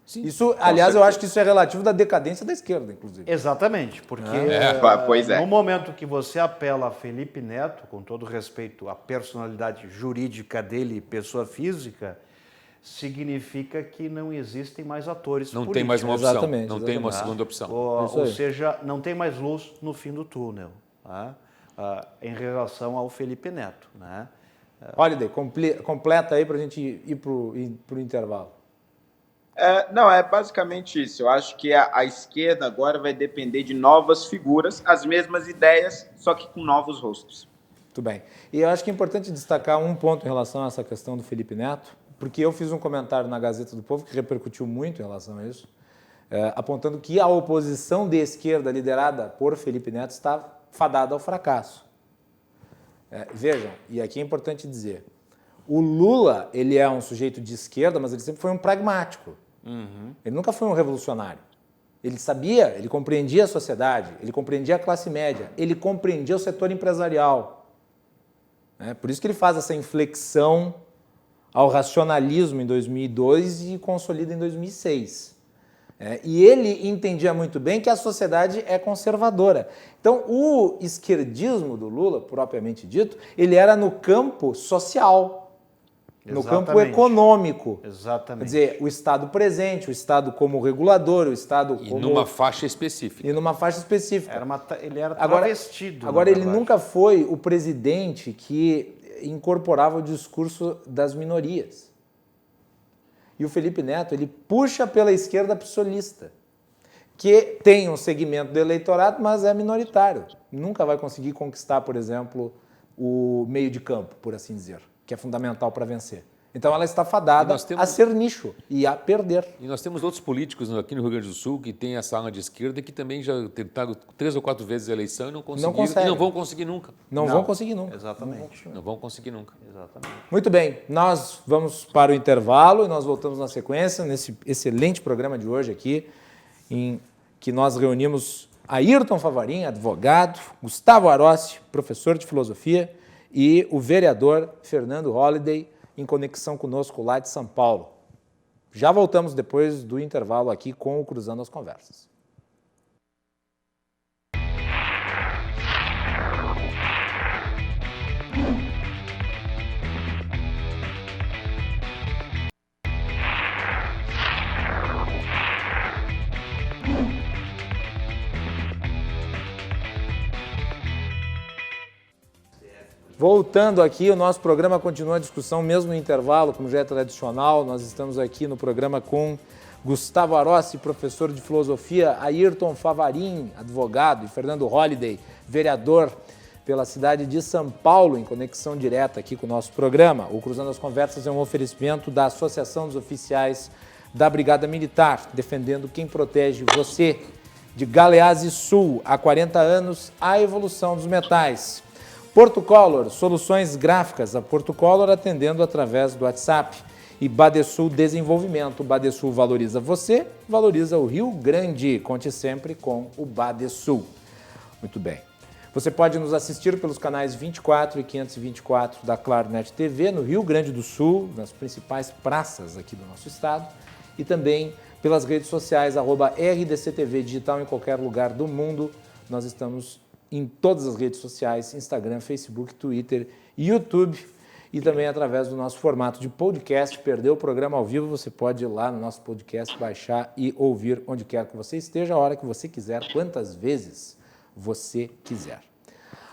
Sim, isso, aliás, eu acho que isso é relativo da decadência da esquerda, inclusive. Exatamente, porque no momento que você apela a Felipe Neto, com todo respeito à personalidade jurídica dele, pessoa física, significa que não existem mais atores Não políticos. tem mais uma opção, Exatamente, não tem uma segunda opção. Ou seja, não tem mais luz no fim do túnel, né? Em relação ao Felipe Neto. Né? Holiday, completa aí para a gente ir para o intervalo. Não, é basicamente isso. Eu acho que a esquerda agora vai depender de novas figuras, as mesmas ideias, só que com novos rostos. Muito bem. E eu acho que é importante destacar um ponto em relação a essa questão do Felipe Neto, porque eu fiz um comentário na Gazeta do Povo que repercutiu muito em relação a isso, apontando que a oposição de esquerda liderada por Felipe Neto está fadada ao fracasso. Vejam, e aqui é importante dizer, o Lula, ele é um sujeito de esquerda, mas ele sempre foi um pragmático. Ele nunca foi um revolucionário. Ele sabia, ele compreendia a sociedade, ele compreendia a classe média, ele compreendia o setor empresarial. Por isso que ele faz essa inflexão ao racionalismo em 2002 e consolida em 2006. E ele entendia muito bem que a sociedade é conservadora. Então, o esquerdismo do Lula, propriamente dito, ele era no campo social, no campo econômico. Exatamente. Quer dizer, o Estado presente, o Estado como regulador, o Estado como... E numa faixa específica. E numa faixa específica. Ele era travestido. Agora ele nunca foi o presidente que incorporava o discurso das minorias. E o Felipe Neto, ele puxa pela esquerda psolista, que tem um segmento do eleitorado, mas é minoritário. Nunca vai conseguir conquistar, por exemplo, o meio de campo, por assim dizer, que é fundamental para vencer. Então ela está fadada a ser nicho e a perder. E nós temos outros políticos aqui no Rio Grande do Sul que têm essa ala de esquerda que também já tentaram 3 ou 4 vezes a eleição e não conseguiram. E não vão conseguir nunca. Não vão conseguir nunca. Exatamente. Não vão conseguir nunca. Exatamente. Muito bem, nós vamos para o intervalo e nós voltamos na sequência, nesse excelente programa de hoje aqui, em que nós reunimos Ayrton Favarin, advogado, Gustavo Arossi, professor de filosofia, e o vereador Fernando Holiday, em conexão conosco lá de São Paulo. Já voltamos depois do intervalo aqui com o Cruzando as Conversas. Voltando aqui, o nosso programa continua a discussão, mesmo no intervalo, como já é tradicional. Nós estamos aqui no programa com Gustavo Arossi, professor de filosofia, Ayrton Favarin, advogado, e Fernando Holiday, vereador pela cidade de São Paulo, em conexão direta aqui com o nosso programa. O Cruzando as Conversas é um oferecimento da Associação dos Oficiais da Brigada Militar, defendendo quem protege você. De Galeazzi Sul, há 40 anos, a evolução dos metais. Porto Color, soluções gráficas, a Porto Color atendendo através do WhatsApp. E Badesul Desenvolvimento, o Badesul valoriza você, valoriza o Rio Grande. Conte sempre com o Badesul. Muito bem. Você pode nos assistir pelos canais 24 e 524 da Clarnet TV, no Rio Grande do Sul, nas principais praças aqui do nosso estado, e também pelas redes sociais, @RDCTV Digital em qualquer lugar do mundo. Nós estamos em todas as redes sociais, Instagram, Facebook, Twitter, YouTube, e também através do nosso formato de podcast. Perdeu o programa ao vivo, você pode ir lá no nosso podcast, baixar e ouvir onde quer que você esteja, a hora que você quiser, quantas vezes você quiser.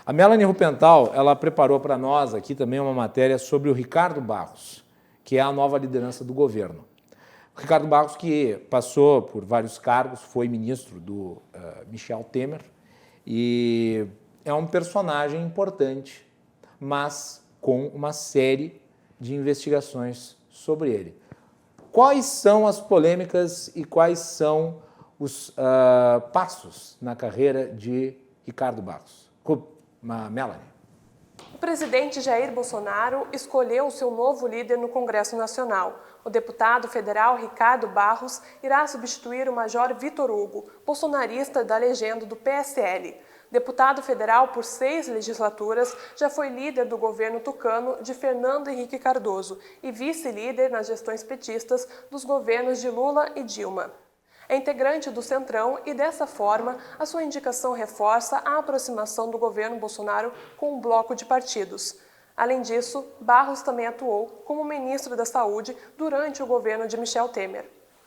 A Melanie Rupental, ela preparou para nós aqui também uma matéria sobre o Ricardo Barros, que é a nova liderança do governo. O Ricardo Barros, que passou por vários cargos, foi ministro do Michel Temer, e é um personagem importante, mas com uma série de investigações sobre ele. Quais são as polêmicas e quais são os passos na carreira de Ricardo Barros? Melanie. O presidente Jair Bolsonaro escolheu seu novo líder no Congresso Nacional. O deputado federal Ricardo Barros irá substituir o major Vitor Hugo, bolsonarista da legenda do PSL. Deputado federal por 6 legislaturas, já foi líder do governo tucano de Fernando Henrique Cardoso e vice-líder nas gestões petistas dos governos de Lula e Dilma. É integrante do Centrão e, dessa forma, a sua indicação reforça a aproximação do governo Bolsonaro com o bloco de partidos. Além disso, Barros também atuou como ministro da Saúde durante o governo de Michel Temer.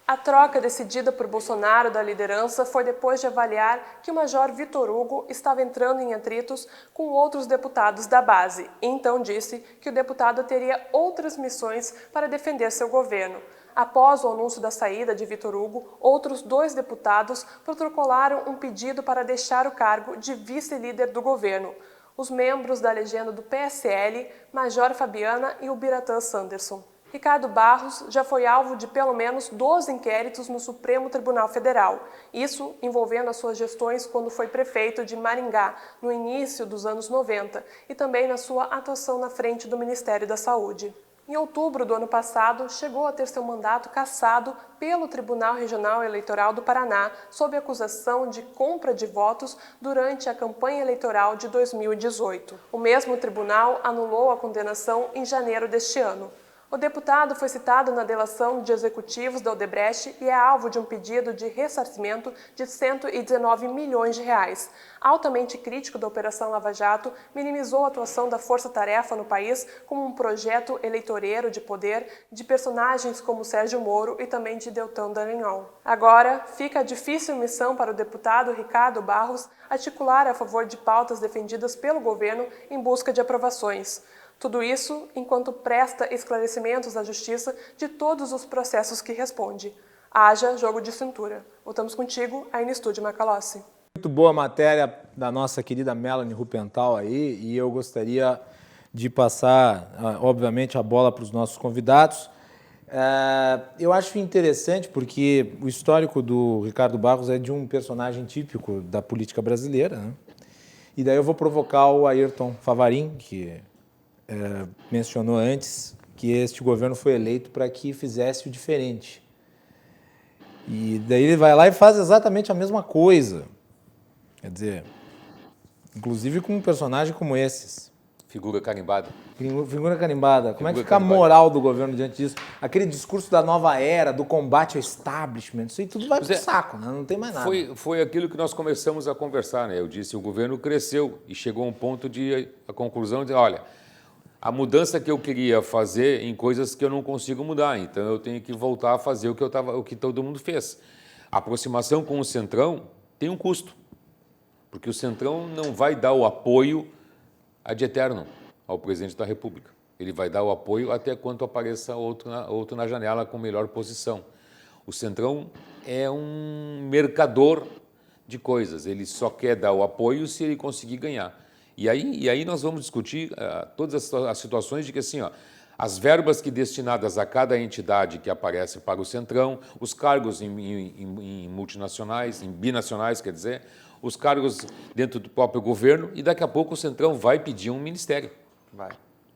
A troca decidida por Bolsonaro da liderança foi depois de avaliar que o Major Vitor Hugo estava entrando em atritos com outros deputados da base, e então disse que o deputado teria outras missões para defender seu governo. Após o anúncio da saída de Vitor Hugo, outros 2 deputados protocolaram um pedido para deixar o cargo de vice-líder do governo. Os membros da legenda do PSL, Major Fabiana e o Biratã Sanderson. Ricardo Barros já foi alvo de pelo menos 12 inquéritos no Supremo Tribunal Federal, isso envolvendo as suas gestões quando foi prefeito de Maringá, no início dos anos 90, e também na sua atuação na frente do Ministério da Saúde. Em outubro do ano passado, chegou a ter seu mandato cassado pelo Tribunal Regional Eleitoral do Paraná, sob acusação de compra de votos durante a campanha eleitoral de 2018. O mesmo tribunal anulou a condenação em janeiro deste ano. O deputado foi citado na delação de executivos da Odebrecht e é alvo de um pedido de ressarcimento de 119 milhões de reais. Altamente crítico da Operação Lava Jato, minimizou a atuação da Força Tarefa no país como um projeto eleitoreiro de poder de personagens como Sérgio Moro e também de Deltan Dallagnol. Agora, fica a difícil missão para o deputado Ricardo Barros articular a favor de pautas defendidas pelo governo em busca de aprovações. Tudo isso enquanto presta esclarecimentos à Justiça de todos os processos que responde. Haja jogo de cintura. Voltamos contigo aí no Estúdio Macalossi. Muito boa matéria da nossa querida Melanie Rupental aí, e eu gostaria de passar, obviamente, a bola para os nossos convidados. Eu acho interessante porque o histórico do Ricardo Barros é de um personagem típico da política brasileira, né? E daí eu vou provocar o Ayrton Favarin, que mencionou antes que este governo foi eleito para que fizesse o diferente. E daí ele vai lá e faz exatamente a mesma coisa. Quer dizer, inclusive com um personagem como esses. Figura carimbada. Figura carimbada. Como é que fica a moral do governo diante disso? Aquele discurso da nova era, do combate ao establishment, isso aí tudo vai pro saco, né? Não tem mais nada. Foi aquilo que nós começamos a conversar, né? Eu disse, o governo cresceu e chegou a um ponto de a conclusão de, olha, a mudança que eu queria fazer em coisas que eu não consigo mudar, então eu tenho que voltar a fazer o que todo mundo fez. A aproximação com o Centrão tem um custo, porque o Centrão não vai dar o apoio ad eternum ao presidente da República. Ele vai dar o apoio até quando apareça outro na janela com melhor posição. O Centrão é um mercador de coisas, ele só quer dar o apoio se ele conseguir ganhar. E aí nós vamos discutir todas as situações de que, assim, as verbas que destinadas a cada entidade que aparece para o Centrão, os cargos em multinacionais, em binacionais, quer dizer, os cargos dentro do próprio governo, e daqui a pouco o Centrão vai pedir um ministério.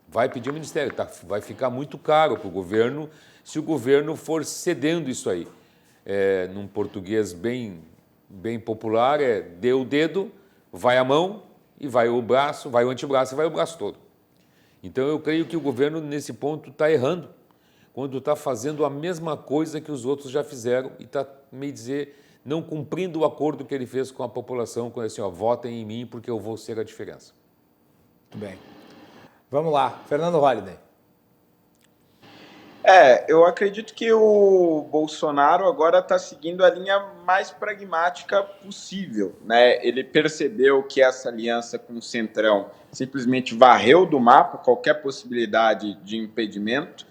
Vai pedir um ministério. Vai ficar muito caro para o governo se o governo for cedendo isso aí. Num português bem popular, dê o dedo, vai a mão, e vai o braço, vai o antebraço e vai o braço todo. Então, eu creio que o governo, nesse ponto, está errando, quando está fazendo a mesma coisa que os outros já fizeram e está, meio dizer, não cumprindo o acordo que ele fez com a população, quando assim, votem em mim porque eu vou ser a diferença. Muito bem. Vamos lá. Fernando Holliday. Eu acredito que o Bolsonaro agora está seguindo a linha mais pragmática possível, né? Ele percebeu que essa aliança com o Centrão simplesmente varreu do mapa qualquer possibilidade de impedimento,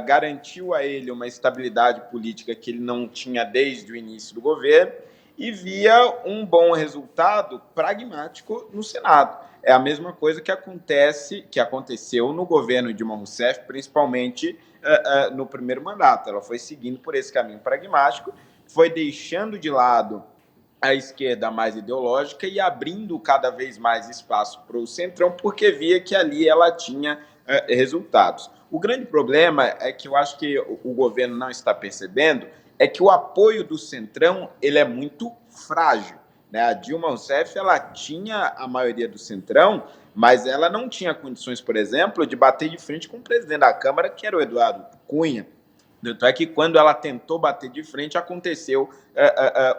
garantiu a ele uma estabilidade política que ele não tinha desde o início do governo e via um bom resultado pragmático no Senado. É a mesma coisa que aconteceu no governo Dilma Rousseff, principalmente no primeiro mandato. Ela foi seguindo por esse caminho pragmático, foi deixando de lado a esquerda mais ideológica e abrindo cada vez mais espaço para o Centrão, porque via que ali ela tinha resultados. O grande problema é que eu acho que o governo não está percebendo é que o apoio do Centrão ele é muito frágil. A Dilma Rousseff ela tinha a maioria do Centrão, mas ela não tinha condições, por exemplo, de bater de frente com o presidente da Câmara, que era o Eduardo Cunha. Tanto é que quando ela tentou bater de frente, aconteceu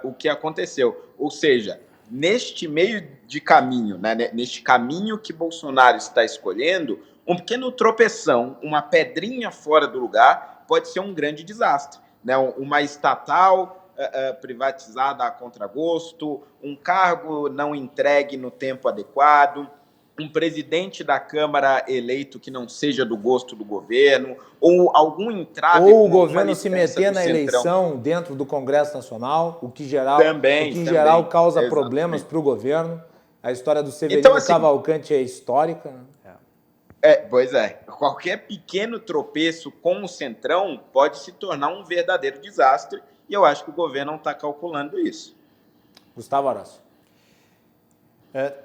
o que aconteceu. Ou seja, neste meio de caminho, né, neste caminho que Bolsonaro está escolhendo, Um pequeno tropeção, uma pedrinha fora do lugar, pode ser um grande desastre, né? Uma estatal privatizada a contragosto, um cargo não entregue no tempo adequado, um presidente da Câmara eleito que não seja do gosto do governo, ou algum entrave... Ou o governo se meter na eleição dentro do Congresso Nacional, o que geral causa exatamente problemas para o governo. A história do Severino então, assim, Cavalcante é histórica, né? Pois é. Qualquer pequeno tropeço com o Centrão pode se tornar um verdadeiro desastre, e eu acho que o governo não está calculando isso. Gustavo Araço.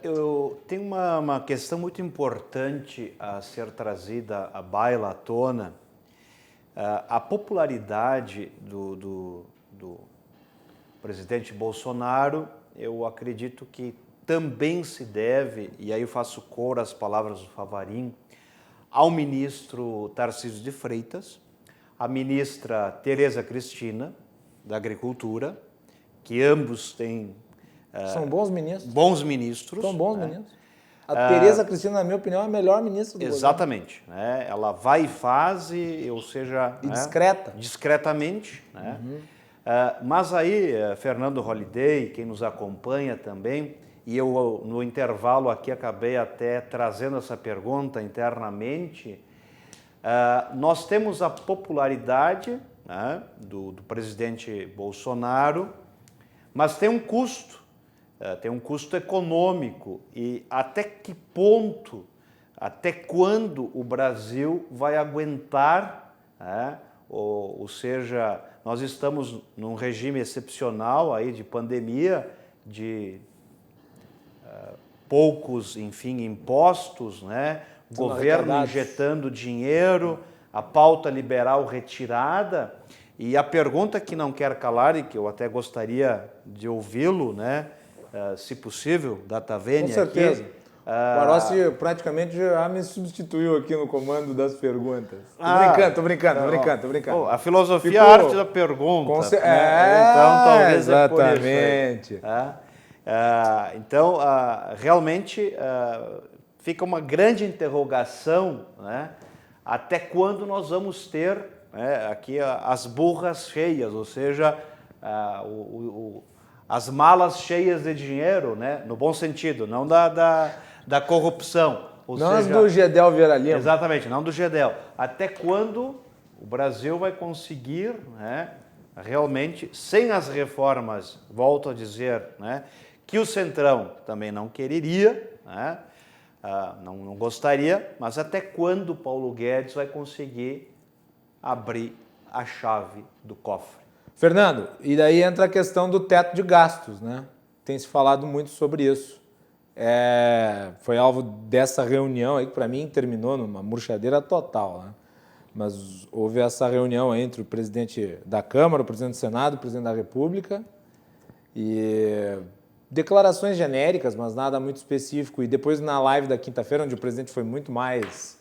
Eu tenho uma questão muito importante a ser trazida à baila, à tona. A popularidade do presidente Bolsonaro, eu acredito que também se deve, e aí eu faço coro às palavras do Favarin, ao ministro Tarcísio de Freitas, à ministra Tereza Cristina, da Agricultura, que ambos têm... São bons ministros. Bons ministros. São bons ministros. A Tereza Cristina, na minha opinião, é a melhor ministra do exatamente, governo. Né? Ela vai e faz, ou seja... E discreta. Discretamente. Né? Mas aí, Fernando Holliday, quem nos acompanha também, e eu no intervalo aqui acabei até trazendo essa pergunta internamente, nós temos a popularidade, né, do presidente Bolsonaro, mas tem um custo. Tem um custo econômico, e até que ponto, até quando o Brasil vai aguentar, né? Ou seja, nós estamos num regime excepcional aí de pandemia, de poucos, enfim, impostos, né? Governo injetando dinheiro, a pauta liberal retirada, e a pergunta que não quer calar, e que eu até gostaria de ouvi-lo, né? Se possível, Data Vênia. Com certeza. Aqui. O Arossi praticamente já me substituiu aqui no comando das perguntas. Tô brincando. A filosofia é a arte da pergunta. Né? Então, talvez exatamente. É por isso. Então, realmente, fica uma grande interrogação, né? Até quando nós vamos ter, né, aqui as burras cheias, ou seja, as malas cheias de dinheiro, né? No bom sentido, não da corrupção. Não as do Gedel Vieira Lima. Exatamente, não do Gedel. Até quando o Brasil vai conseguir, né, realmente, sem as reformas, volto a dizer, né, que o Centrão também não quereria, né, não gostaria, mas até quando o Paulo Guedes vai conseguir abrir a chave do cofre? Fernando, e daí entra a questão do teto de gastos, né? Tem se falado muito sobre isso. Foi alvo dessa reunião aí, que para mim terminou numa murchadeira total, né? Mas houve essa reunião entre o presidente da Câmara, o presidente do Senado, o presidente da República, e declarações genéricas, mas nada muito específico. E depois na live da quinta-feira, onde o presidente foi muito mais,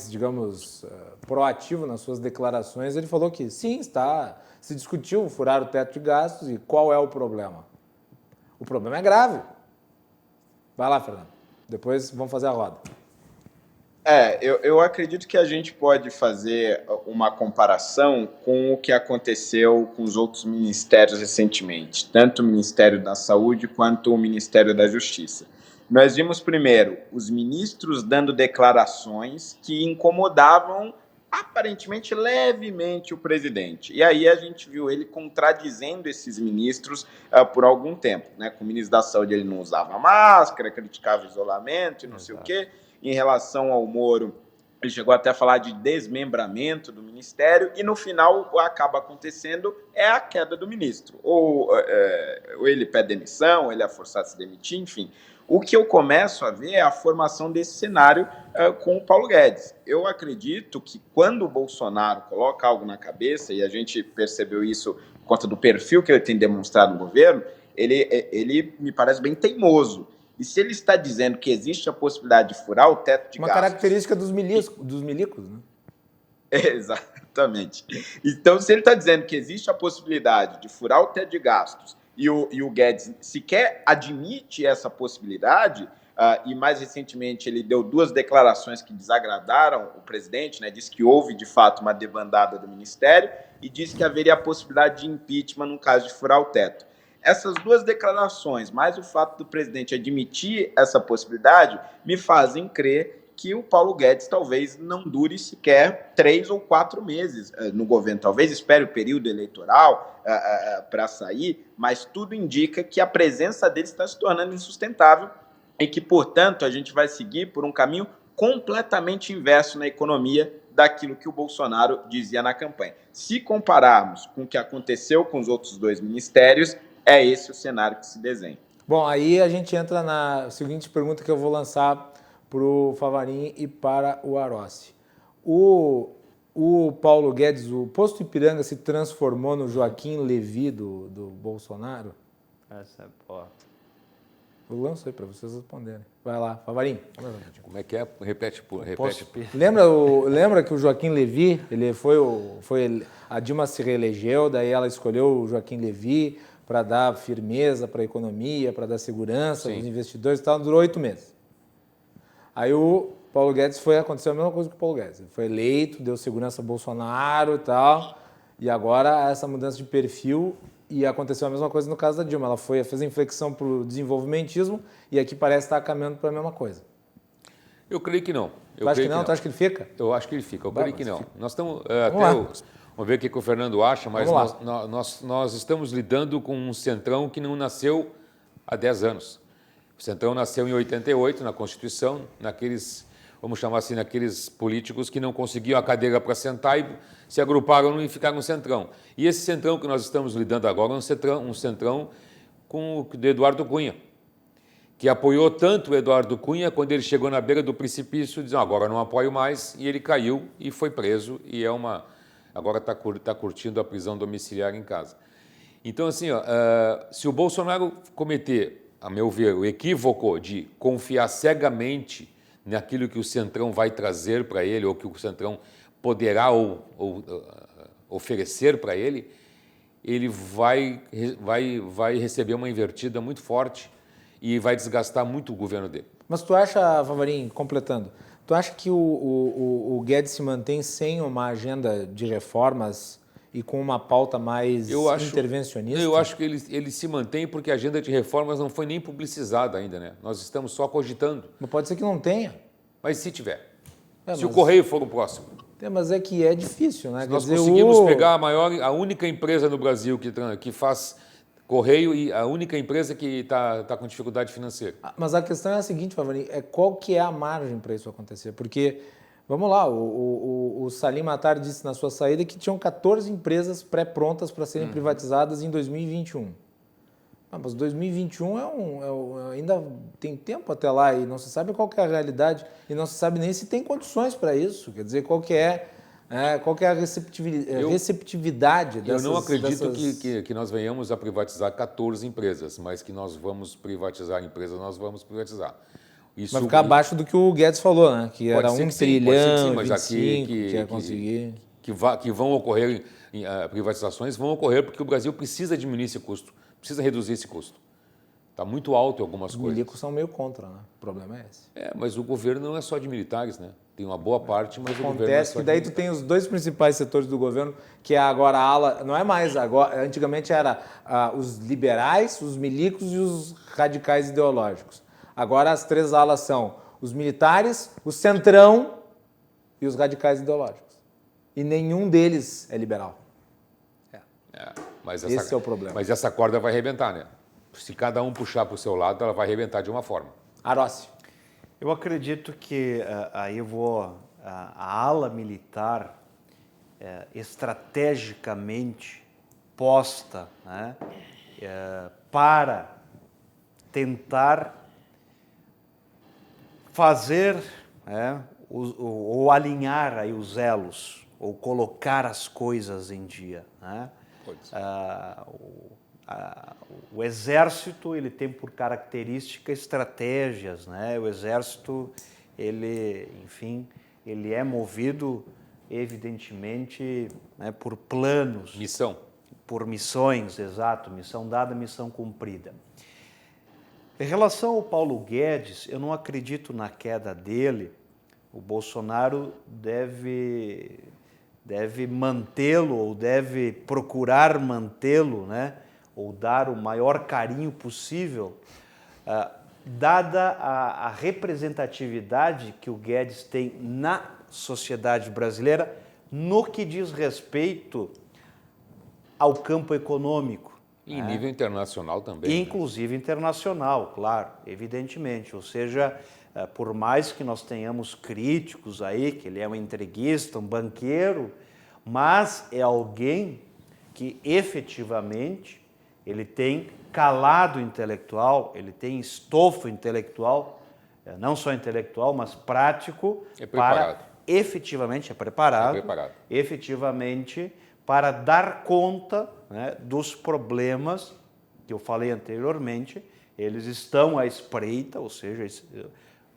digamos, proativo nas suas declarações, ele falou que sim, se discutiu furar o teto de gastos, e qual é o problema? O problema é grave. Vai lá, Fernando. Depois vamos fazer a roda. Eu acredito que a gente pode fazer uma comparação com o que aconteceu com os outros ministérios recentemente, tanto o Ministério da Saúde quanto o Ministério da Justiça. Nós vimos primeiro os ministros dando declarações que incomodavam aparentemente levemente o presidente. E aí a gente viu ele contradizendo esses ministros por algum tempo, né? Com o ministro da Saúde ele não usava máscara, criticava o isolamento e não sei o quê. Em relação ao Moro, ele chegou até a falar de desmembramento do ministério, e no final o que acaba acontecendo é a queda do ministro. Ou ele pede demissão, ou ele é forçado a se demitir, enfim. O que eu começo a ver é a formação desse cenário com o Paulo Guedes. Eu acredito que quando o Bolsonaro coloca algo na cabeça, e a gente percebeu isso por conta do perfil que ele tem demonstrado no governo, ele me parece bem teimoso. E se ele está dizendo que existe a possibilidade de furar o teto de gastos... Uma característica dos milicos, né? Exatamente. Então, se ele está dizendo que existe a possibilidade de furar o teto de gastos e o Guedes sequer admite essa possibilidade, e mais recentemente ele deu 2 declarações que desagradaram o presidente, né? Disse que houve, de fato, uma debandada do Ministério e disse que haveria a possibilidade de impeachment no caso de furar o teto. Essas 2 declarações, mais o fato do presidente admitir essa possibilidade, me fazem crer que o Paulo Guedes talvez não dure sequer 3 ou 4 meses no governo. Talvez espere o período eleitoral para sair, mas tudo indica que a presença dele está se tornando insustentável e que, portanto, a gente vai seguir por um caminho completamente inverso na economia daquilo que o Bolsonaro dizia na campanha. Se compararmos com o que aconteceu com os outros 2 ministérios, é esse o cenário que se desenha. Bom, aí a gente entra na seguinte pergunta que eu vou lançar para o Favarin e para o Arossi. O Paulo Guedes, o posto Ipiranga se transformou no Joaquim Levy do Bolsonaro? Essa é boa. Eu lanço aí para vocês responderem. Vai lá, Favarin. Como é que é? Repete. Lembra que o Joaquim Levy, a Dilma se reelegeu, daí ela escolheu o Joaquim Levy para dar firmeza para a economia, para dar segurança aos investidores e tal, durou 8 meses. Aí o Paulo Guedes aconteceu a mesma coisa que o Paulo Guedes. Ele foi eleito, deu segurança ao Bolsonaro e tal, e agora essa mudança de perfil, e aconteceu a mesma coisa no caso da Dilma. Ela fez a inflexão para o desenvolvimentismo e aqui parece estar caminhando para a mesma coisa. Eu creio que não. Tu acha que não? Tu acha que ele fica? Eu acho que ele fica, eu creio que não. Nós estamos, vamos ver o que o Fernando acha, mas nós estamos lidando com um centrão que não nasceu há 10 anos. O Centrão nasceu em 88, na Constituição, vamos chamar assim, naqueles políticos que não conseguiam a cadeira para sentar e se agruparam e ficaram no Centrão. E esse Centrão que nós estamos lidando agora é um centrão com o de Eduardo Cunha, que apoiou tanto o Eduardo Cunha, quando ele chegou na beira do precipício, dizendo, agora não apoio mais, e ele caiu e foi preso, e agora está curtindo a prisão domiciliar em casa. Então, assim, se o Bolsonaro cometer, a meu ver, o equívoco de confiar cegamente naquilo que o Centrão vai trazer para ele, ou que o Centrão poderá oferecer para ele, ele vai receber uma invertida muito forte e vai desgastar muito o governo dele. Mas tu acha, Favarin, completando, tu acha que o Guedes se mantém sem uma agenda de reformas e com uma pauta mais intervencionista? Eu acho que ele se mantém porque a agenda de reformas não foi nem publicizada ainda, né? Nós estamos só cogitando. Mas pode ser que não tenha. Mas se tiver. Se o Correio for o próximo. Mas é que é difícil, né? Nós conseguimos pegar a única empresa no Brasil que faz Correio e a única empresa que está com dificuldade financeira. Mas a questão é a seguinte, Favarin, qual que é a margem para isso acontecer? Porque, vamos lá, o Salim Matar disse na sua saída que tinham 14 empresas pré-prontas para serem privatizadas em 2021. Mas 2021 ainda tem tempo até lá e não se sabe qual que é a realidade e não se sabe nem se tem condições para isso. Quer dizer, qual que é a receptividade dessas... Eu não acredito que nós venhamos a privatizar 14 empresas, mas que nós vamos privatizar empresas, nós vamos privatizar. Isso vai ficar abaixo do que o Guedes falou, né? Que era 1 trilhão, mas 25, que ia conseguir... Que vão ocorrer privatizações, vão ocorrer porque o Brasil precisa diminuir esse custo, precisa reduzir esse custo. Está muito alto em algumas coisas. Os milicos são meio contra, né? O problema é esse. Mas o governo não é só de militares, né? Tem uma boa parte, mas o governo não é Acontece só que daí tu tem os 2 principais setores do governo, que é agora a ala, não é mais agora, antigamente era os liberais, os milicos e os radicais ideológicos. Agora as 3 alas são os militares, o centrão e os radicais ideológicos. E nenhum deles é liberal. Esse é o problema. Mas essa corda vai arrebentar, né? Se cada um puxar para o seu lado, ela vai arrebentar de uma forma. Arossi. Eu acredito que a ala militar estrategicamente posta, né, para tentar fazer ou alinhar aí os elos, ou colocar as coisas em dia, né? O Exército, ele tem por característica estratégias, né? O Exército, ele é movido, evidentemente, né, por planos. Missão. Por missões, exato. Missão dada, missão cumprida. Em relação ao Paulo Guedes, eu não acredito na queda dele. O Bolsonaro deve mantê-lo ou deve procurar mantê-lo, né? Ou dar o maior carinho possível, dada a representatividade que o Guedes tem na sociedade brasileira no que diz respeito ao campo econômico. E em nível internacional também. Inclusive internacional, claro, evidentemente. Ou seja, por mais que nós tenhamos críticos aí, que ele é um entreguista, um banqueiro, mas é alguém que efetivamente ele tem calado intelectual, ele tem estofo intelectual, não só intelectual, mas prático, para efetivamente, efetivamente para dar conta, né, dos problemas que eu falei anteriormente. Eles estão à espreita, ou seja,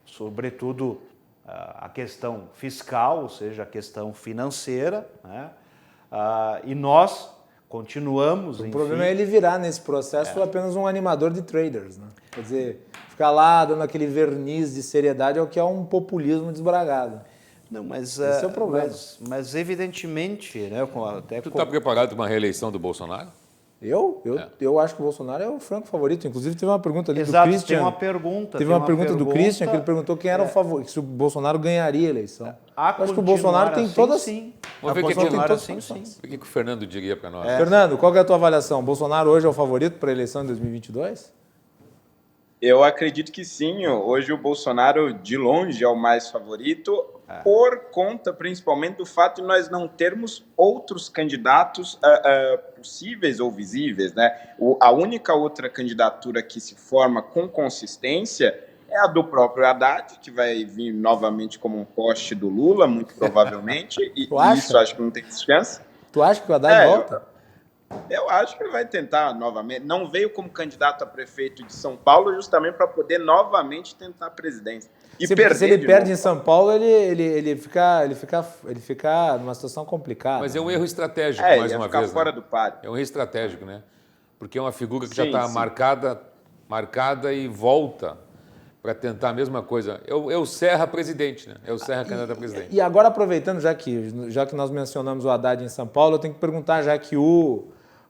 sobretudo a questão fiscal, ou seja, a questão financeira, né? E nós continuamos... O problema é ele virar nesse processo apenas um animador de traders, né? Quer dizer, ficar lá dando aquele verniz de seriedade é o que é um populismo desbragado. Não, mas esse é o problema. Mas evidentemente, né? Tu está preparado para uma reeleição do Bolsonaro? Eu acho que o Bolsonaro é o franco favorito. Inclusive, teve uma pergunta ali do Christian. Tem uma pergunta. Teve uma pergunta do Christian que ele perguntou quem era o favorito, se o Bolsonaro ganharia a eleição. Eu acho que o Bolsonaro tem todas... Sim. Vamos ver o que o Fernando diria para nós. Fernando, qual que é a tua avaliação? O Bolsonaro hoje é o favorito para a eleição de 2022? Eu acredito que sim. Hoje o Bolsonaro, de longe, é o mais favorito, por conta, principalmente, do fato de nós não termos outros candidatos possíveis ou visíveis, né? A única outra candidatura que se forma com consistência é a do próprio Haddad, que vai vir novamente como um poste do Lula, muito provavelmente, e isso acho que não tem chance. Tu acha que o Haddad volta? Eu acho que ele vai tentar novamente. Não veio como candidato a prefeito de São Paulo justamente para poder novamente tentar a presidência. E se ele perde em São Paulo, ele fica numa situação complicada. Mas é um erro estratégico, mais uma vez. Fora do páreo. É um erro estratégico, né? Porque é uma figura que já está marcada e volta para tentar a mesma coisa. É o Serra presidente, né? É o Serra candidato a presidente. E agora, aproveitando, já que nós mencionamos o Haddad em São Paulo, eu tenho que perguntar, já que o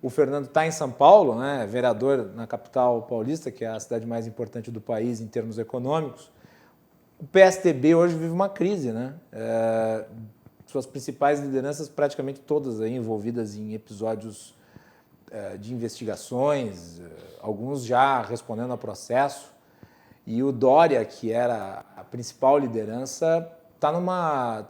Fernando está em São Paulo, né, vereador na capital paulista, que é a cidade mais importante do país em termos econômicos, o PSDB hoje vive uma crise, né? Suas principais lideranças, praticamente todas aí envolvidas em episódios de investigações, alguns já respondendo a processo. E o Dória, que era a principal liderança, está numa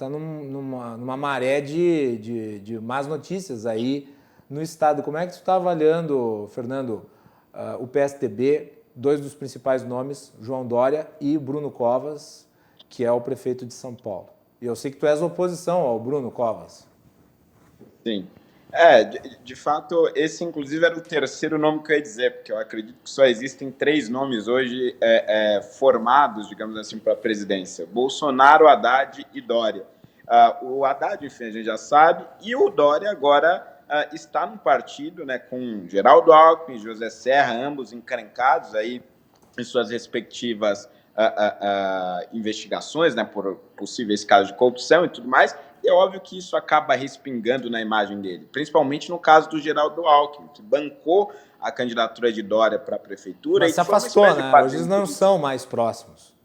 maré de más notícias aí no Estado. Como é que tu está avaliando, Fernando, o PSDB, dois dos principais nomes, João Dória e Bruno Covas, que é o prefeito de São Paulo? E eu sei que tu és oposição ao Bruno Covas. Sim. De fato, esse inclusive era o terceiro nome que eu ia dizer, porque eu acredito que só existem 3 nomes hoje formados, digamos assim, para a presidência: Bolsonaro, Haddad e Dória. O Haddad, enfim, a gente já sabe, e o Dória agora está no partido, né, com Geraldo Alckmin, José Serra, ambos encrencados aí em suas respectivas investigações, né, por possíveis casos de corrupção e tudo mais. E é óbvio que isso acaba respingando na imagem dele, principalmente no caso do Geraldo Alckmin, que bancou a candidatura de Dória para a prefeitura. Mas se afastou, né? Hoje eles não são mais próximos.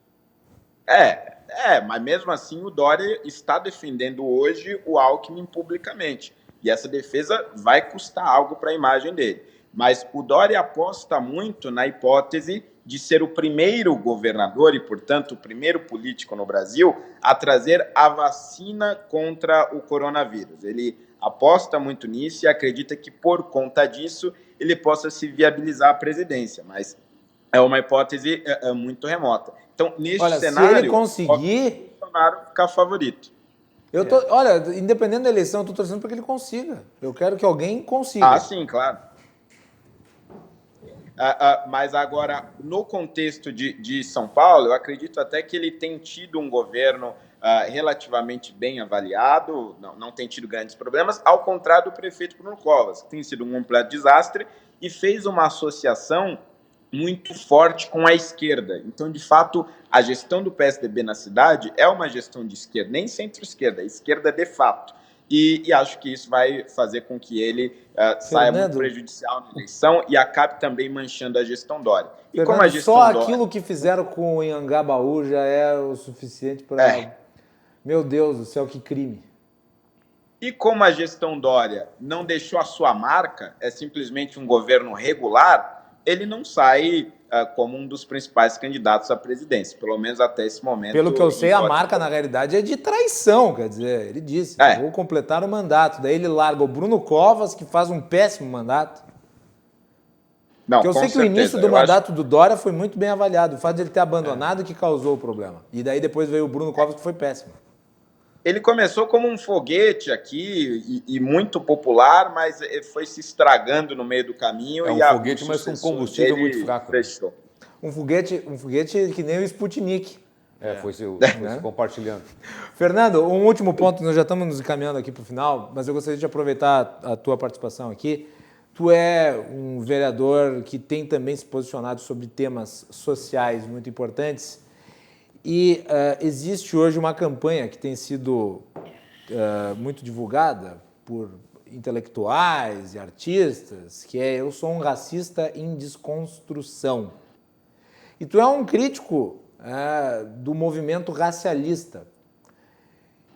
Mas mesmo assim o Dória está defendendo hoje o Alckmin publicamente. E essa defesa vai custar algo para a imagem dele. Mas o Dória aposta muito na hipótese de ser o primeiro governador e, portanto, o primeiro político no Brasil a trazer a vacina contra o coronavírus. Ele aposta muito nisso e acredita que, por conta disso, ele possa se viabilizar a presidência. Mas é uma hipótese muito remota. Então, neste cenário, se ele conseguir, o Bolsonaro ficar favorito. Independente da eleição, eu estou torcendo para que ele consiga. Eu quero que alguém consiga. Sim, claro. Mas agora, no contexto de São Paulo, eu acredito até que ele tem tido um governo relativamente bem avaliado, não tem tido grandes problemas, ao contrário do prefeito Bruno Covas, que tem sido um completo desastre e fez uma associação muito forte com a esquerda. Então, de fato, a gestão do PSDB na cidade é uma gestão de esquerda, nem centro-esquerda, é esquerda de fato. E acho que isso vai fazer com que ele saia muito prejudicial na eleição e acabe também manchando a gestão Dória. E Fernando, como a gestão só Dória... aquilo que fizeram com o Anhangabaú já é o suficiente para... Meu Deus do céu, que crime. E como a gestão Dória não deixou a sua marca, é simplesmente um governo regular, ele não sai como um dos principais candidatos à presidência, pelo menos até esse momento. Pelo que eu sei, a marca, na realidade, é de traição, quer dizer, ele disse, vou completar o mandato. Daí ele larga o Bruno Covas, que faz um péssimo mandato. Não, porque eu sei que o início do mandato do Dória foi muito bem avaliado, o fato de ele ter abandonado que causou o problema. E daí depois veio o Bruno Covas, que foi péssimo. Ele começou como um foguete aqui e muito popular, mas foi se estragando no meio do caminho. Um foguete, mas com combustível muito fraco. Fechou. Um foguete que nem o Sputnik. Foi se compartilhando. Fernando, um último ponto, nós já estamos nos encaminhando aqui para o final, mas eu gostaria de aproveitar a tua participação aqui. Tu é um vereador que tem também se posicionado sobre temas sociais muito importantes. E existe hoje uma campanha que tem sido muito divulgada por intelectuais e artistas, que é Eu Sou um Racista em Desconstrução. E tu é um crítico do movimento racialista.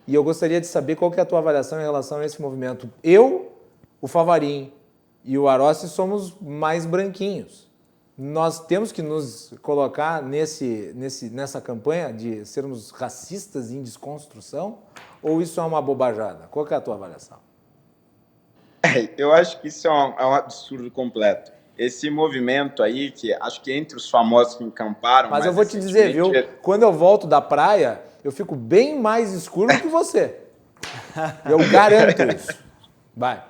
E eu gostaria de saber qual que é a tua avaliação em relação a esse movimento. Eu, o Favarin e o Arossi somos mais branquinhos. Nós temos que nos colocar nessa campanha de sermos racistas em desconstrução? Ou isso é uma bobajada? Qual que é a tua avaliação? Eu acho que isso é um absurdo completo. Esse movimento aí, que acho que entre os famosos que encamparam... Mas eu vou te dizer, viu? Quando eu volto da praia, eu fico bem mais escuro que você. Eu garanto isso. Vai.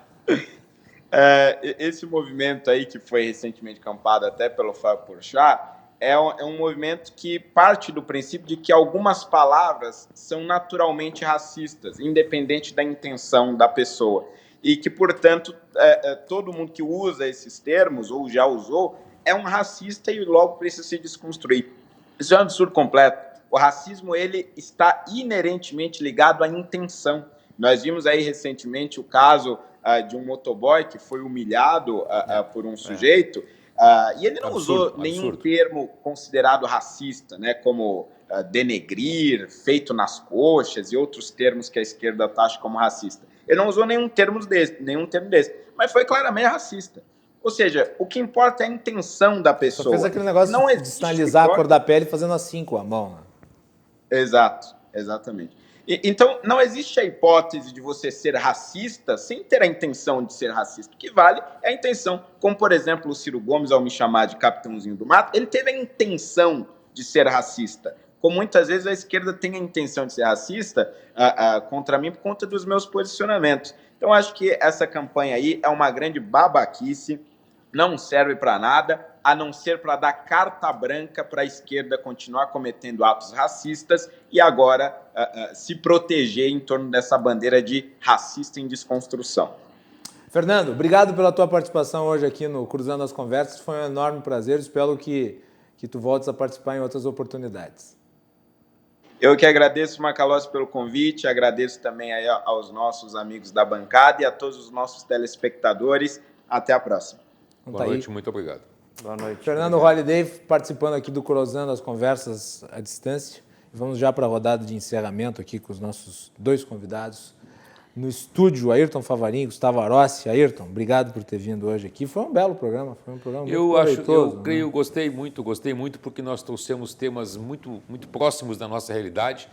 Esse movimento aí, que foi recentemente campado até pelo Fábio Porchat, é um movimento que parte do princípio de que algumas palavras são naturalmente racistas, independente da intenção da pessoa. E que, portanto, todo mundo que usa esses termos, ou já usou, é um racista e logo precisa se desconstruir. Isso é um absurdo completo. O racismo, ele está inerentemente ligado à intenção. Nós vimos aí recentemente o caso de um motoboy que foi humilhado por um sujeito, e ele não usou nenhum termo considerado racista, né, como denegrir, feito nas coxas e outros termos que a esquerda taxa como racista. Ele não usou nenhum termo desse, mas foi claramente racista. Ou seja, o que importa é a intenção da pessoa. Só fez aquele negócio de sinalizar a cor da pele fazendo assim com a mão. Né? Exato, exatamente. Então, não existe a hipótese de você ser racista sem ter a intenção de ser racista. O que vale é a intenção. Como, por exemplo, o Ciro Gomes, ao me chamar de capitãozinho do mato, ele teve a intenção de ser racista. Como muitas vezes a esquerda tem a intenção de ser racista contra mim por conta dos meus posicionamentos. Então, acho que essa campanha aí é uma grande babaquice, não serve para nada, a não ser para dar carta branca para a esquerda continuar cometendo atos racistas e agora se proteger em torno dessa bandeira de racista em desconstrução. Fernando, obrigado pela tua participação hoje aqui no Cruzando as Conversas, foi um enorme prazer, espero que tu voltes a participar em outras oportunidades. Eu que agradeço, Macalossi, pelo convite, agradeço também aí aos nossos amigos da bancada e a todos os nossos telespectadores. Até a próxima. Boa noite, muito obrigado. Boa noite. Fernando Holliday participando aqui do Cruzando as Conversas à distância. Vamos já para a rodada de encerramento aqui com os nossos dois convidados. No estúdio, Ayrton Favarin, Gustavo Arossi. Ayrton, obrigado por ter vindo hoje aqui. Foi um belo programa, foi um programa muito proveitoso. Eu gostei muito porque nós trouxemos temas muito, muito próximos da nossa realidade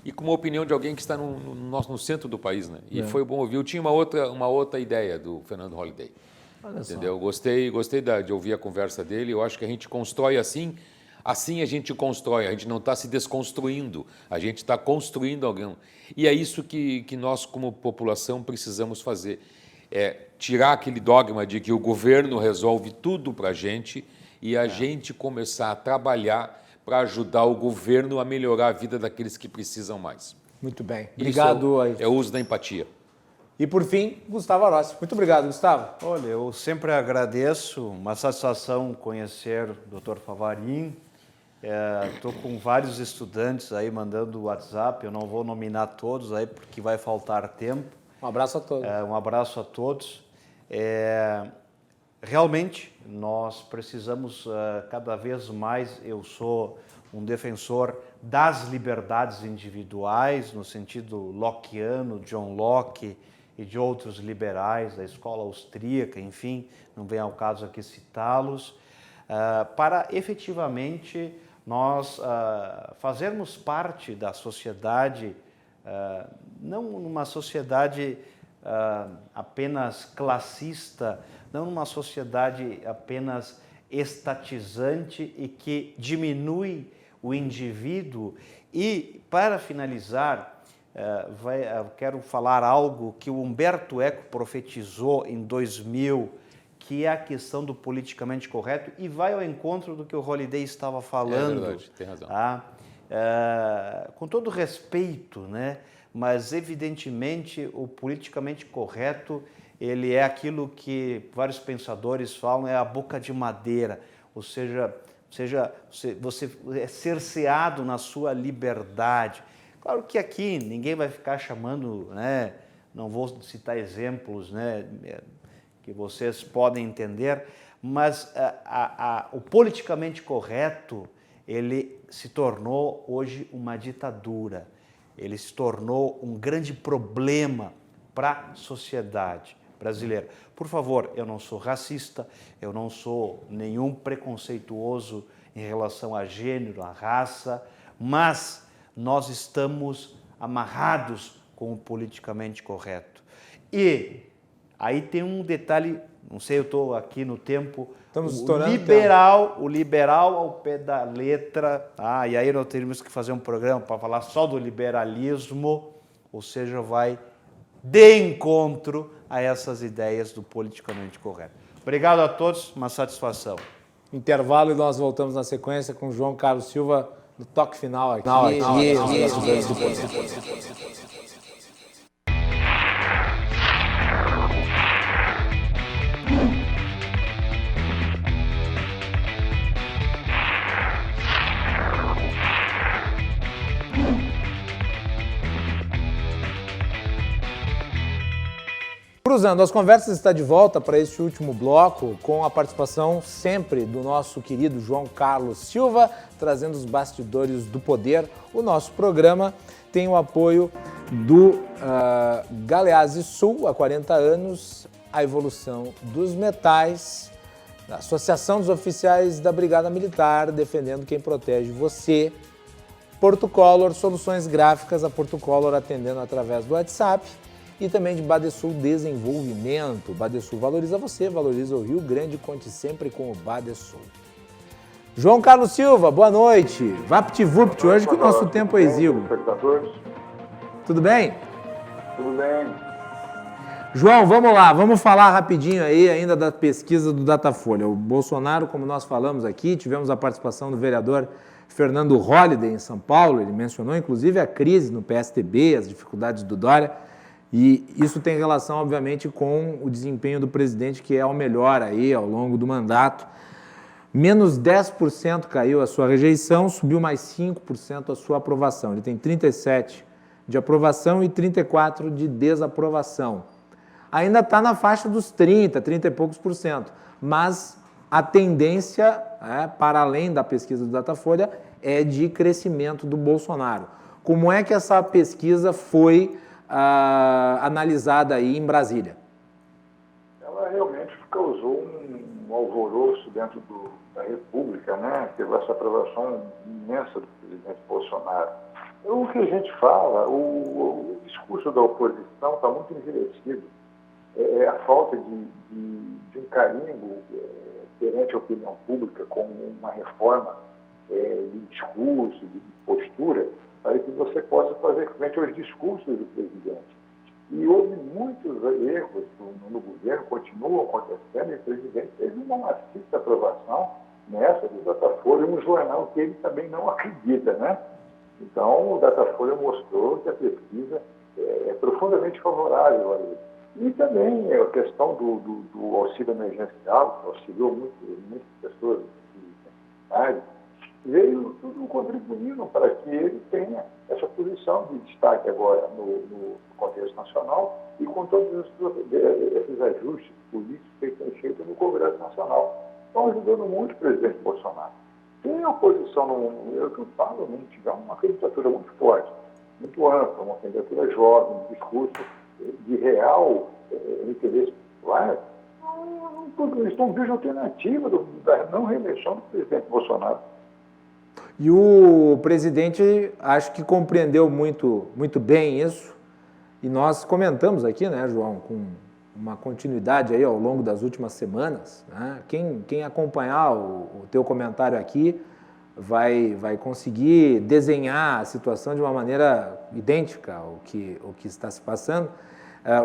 e com uma opinião de alguém que está no centro do país, né? E foi bom ouvir. Eu tinha uma outra ideia do Fernando Holliday. Entendeu? Gostei de ouvir a conversa dele. Eu acho que a gente constrói assim a gente constrói. A gente não está se desconstruindo, a gente está construindo alguém. E é isso que nós, como população, precisamos fazer. É tirar aquele dogma de que o governo resolve tudo para a gente e a gente começar a trabalhar para ajudar o governo a melhorar a vida daqueles que precisam mais. Muito bem. Obrigado. Isso é o uso da empatia. E, por fim, Gustavo Arossi. Muito obrigado, Gustavo. Olha, eu sempre agradeço, uma satisfação conhecer o Dr. Favarin. Estou com vários estudantes aí mandando WhatsApp, eu não vou nominar todos aí porque vai faltar tempo. Um abraço a todos. Um abraço a todos. Realmente, nós precisamos cada vez mais, eu sou um defensor das liberdades individuais, no sentido lockeano, John Locke e de outros liberais da escola austríaca, enfim, não vem ao caso aqui citá-los, para efetivamente nós fazermos parte da sociedade, não numa sociedade apenas classista, não numa sociedade apenas estatizante e que diminui o indivíduo. E, para finalizar, quero falar algo que o Humberto Eco profetizou em 2000, que é a questão do politicamente correto, e vai ao encontro do que o Holliday estava falando. É verdade, tem razão. Com todo respeito, né? Mas, evidentemente, o politicamente correto, ele é aquilo que vários pensadores falam, é a boca de madeira, ou seja, você é cerceado na sua liberdade. Claro que aqui ninguém vai ficar chamando, né? Não vou citar exemplos, né, que vocês podem entender, mas o politicamente correto, ele se tornou hoje uma ditadura. Ele se tornou um grande problema para a sociedade brasileira. Por favor, eu não sou racista, eu não sou nenhum preconceituoso em relação a gênero, a raça, mas nós estamos amarrados com o politicamente correto. E aí tem um detalhe, não sei, eu estou aqui no tempo, o liberal ao pé da letra, e aí nós teríamos que fazer um programa para falar só do liberalismo, ou seja, vai de encontro a essas ideias do politicamente correto. Obrigado a todos, uma satisfação. Intervalo e nós voltamos na sequência com o João Carlos Silva no toque final aqui. Cruzando as Conversas está de volta para este último bloco com a participação sempre do nosso querido João Carlos Silva, trazendo os bastidores do poder. O nosso programa tem o apoio do Galeazzi Sul, há 40 anos, a evolução dos metais, da Associação dos Oficiais da Brigada Militar, defendendo quem protege você. Porto Color, soluções gráficas, a Porto Color atendendo através do WhatsApp. E também de Badesul Desenvolvimento. Badesul valoriza você, valoriza o Rio Grande, conte sempre com o Badesul. João Carlos Silva, boa noite. VaptVupt, hoje que o nosso tempo é exíguo. Tudo bem? Tudo bem. João, vamos lá, vamos falar rapidinho aí ainda da pesquisa do Datafolha. O Bolsonaro, como nós falamos aqui, tivemos a participação do vereador Fernando Holliday em São Paulo, ele mencionou inclusive a crise no PSDB, as dificuldades do Dória. E isso tem relação, obviamente, com o desempenho do presidente, que é o melhor aí ao longo do mandato. Menos 10% caiu a sua rejeição, subiu mais 5% a sua aprovação. Ele tem 37% de aprovação e 34% de desaprovação. Ainda está na faixa dos 30 e poucos por cento, mas a tendência, para além da pesquisa do Datafolha, é de crescimento do Bolsonaro. Como é que essa pesquisa foi analisada aí em Brasília? Ela realmente causou um alvoroço dentro da República, né? Teve essa aprovação imensa do presidente Bolsonaro. O que a gente fala, o discurso da oposição está muito envelhecido. É a falta de um carimbo perante a opinião pública com uma reforma de discurso, de postura, para que você possa fazer frente aos discursos do presidente. E houve muitos erros no governo, continuam acontecendo, e o presidente teve uma maciça aprovação nessa do Datafolha, um jornal que ele também não acredita, né? Então, o Datafolha mostrou que a pesquisa é profundamente favorável a ele. E também a questão do auxílio emergencial, que auxiliou muitas pessoas necessidades, veio tudo contribuindo para que ele tenha essa posição de destaque agora no contexto nacional e com todos esses ajustes políticos que têm feito no Congresso Nacional. Estão ajudando muito o presidente Bolsonaro. Tem a oposição, eu que falo, não tiver uma candidatura muito forte, muito ampla, uma candidatura jovem, um discurso de real interesse popular, eles não vejam alternativa da não reeleição do presidente Bolsonaro. E o presidente acho que compreendeu muito bem isso, e nós comentamos aqui, né, João, com uma continuidade aí ao longo das últimas semanas, né? Quem acompanhar o teu comentário aqui vai conseguir desenhar a situação de uma maneira idêntica ao que está se passando.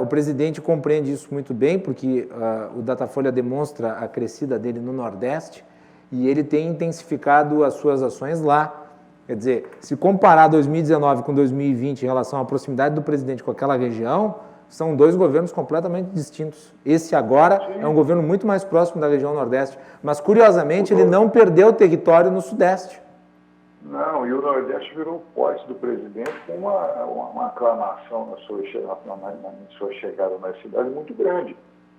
O presidente compreende isso muito bem, porque o Datafolha demonstra a crescida dele no Nordeste e ele tem intensificado as suas ações lá. Quer dizer, se comparar 2019 com 2020 em relação à proximidade do presidente com aquela região, são dois governos completamente distintos. Esse agora é um governo muito mais próximo da região Nordeste, mas curiosamente ele não perdeu território no Sudeste. Não, e o Nordeste virou forte do presidente com uma aclamação na sua chegada na cidade muito grande.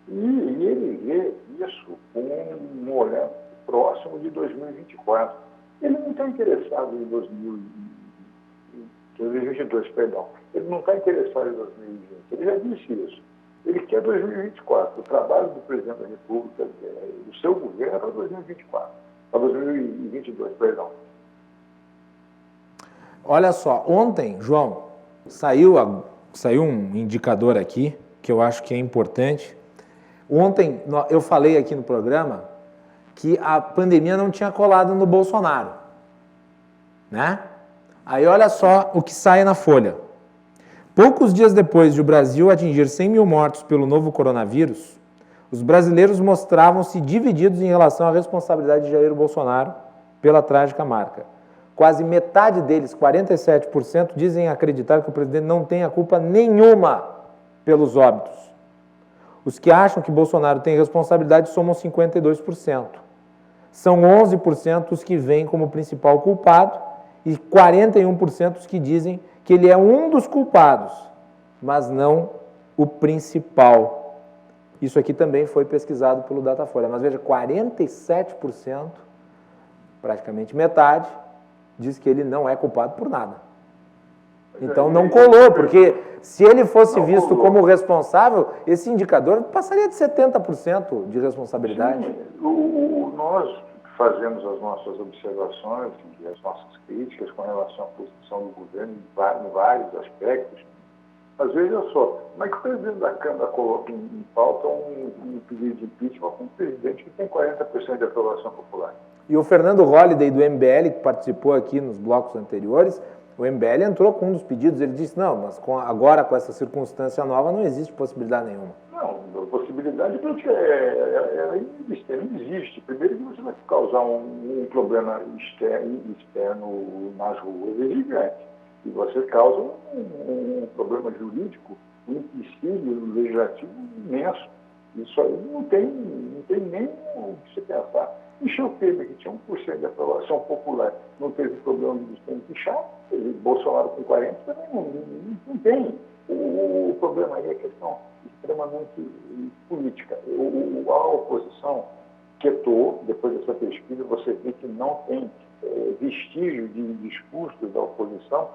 E ele vê isso com um olhar próximo de 2024. Ele não está interessado em 2022, perdão. Ele não está interessado em 2020. Ele já disse isso. Ele quer 2024. O trabalho do presidente da República, do seu governo, é para 2024. Para 2022, perdão. Olha só, ontem, João, saiu um indicador aqui, que eu acho que é importante. Ontem eu falei aqui no programa que a pandemia não tinha colado no Bolsonaro, né? Aí olha só o que sai na Folha. Poucos dias depois de o Brasil atingir 100 mil mortos pelo novo coronavírus, os brasileiros mostravam-se divididos em relação à responsabilidade de Jair Bolsonaro pela trágica marca. Quase metade deles, 47%, dizem acreditar que o presidente não tem a culpa nenhuma pelos óbitos. Os que acham que Bolsonaro tem responsabilidade somam 52%. São 11% os que veem como principal culpado e 41% os que dizem que ele é um dos culpados, mas não o principal. Isso aqui também foi pesquisado pelo Datafolha. Mas veja, 47%, praticamente metade, diz que ele não é culpado por nada. Então não colou, porque se ele fosse visto como responsável, esse indicador passaria de 70% de responsabilidade. Sim, nós fazemos as nossas observações e as nossas críticas com relação à posição do governo em vários aspectos. Mas veja só, como é que o presidente da Câmara coloca em pauta um pedido de impeachment com um presidente que tem 40% de aprovação popular? E o Fernando Holliday, do MBL, que participou aqui nos blocos anteriores, o MBL entrou com um dos pedidos, ele disse, não, mas agora com essa circunstância nova não existe possibilidade nenhuma. Não, possibilidade porque ela não existe. Primeiro que você vai causar um problema externo nas ruas, é gigante. E você causa um problema jurídico, um empecilho legislativo imenso. Isso aí não tem nem o que se pensar. Michel Temer, que tinha 1% de aprovação popular, não teve problema de pichar. Bolsonaro com 40% também não tem. O problema aí é questão extremamente política. A oposição quietou, depois dessa pesquisa, você vê que não tem vestígio de discurso da oposição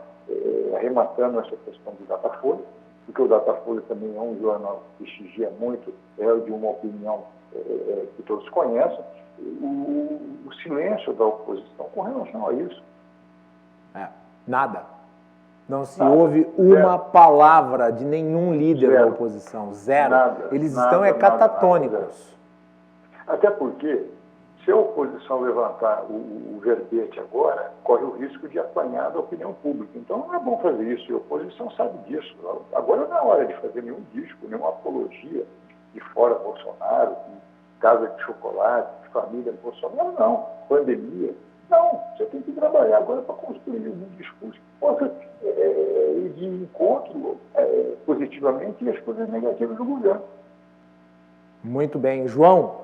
arrematando essa questão do Datafolha, porque o Datafolha também é um jornal que prestigia muito, é de uma opinião que todos conhecem, o silêncio da oposição com relação a isso. Nada. Não se ouve uma palavra de nenhum líder da oposição. Zero. Eles estão catatônicos. Até porque, se a oposição levantar o verbete agora, corre o risco de apanhar da opinião pública. Então não é bom fazer isso, e a oposição sabe disso. Agora não é hora de fazer nenhum disco, nenhuma apologia de fora Bolsonaro, de casa de chocolate, de família Bolsonaro, não. Pandemia, Não, você tem que trabalhar agora para construir um discurso que possa ir de encontro positivamente as coisas negativas do governo. Muito bem. João,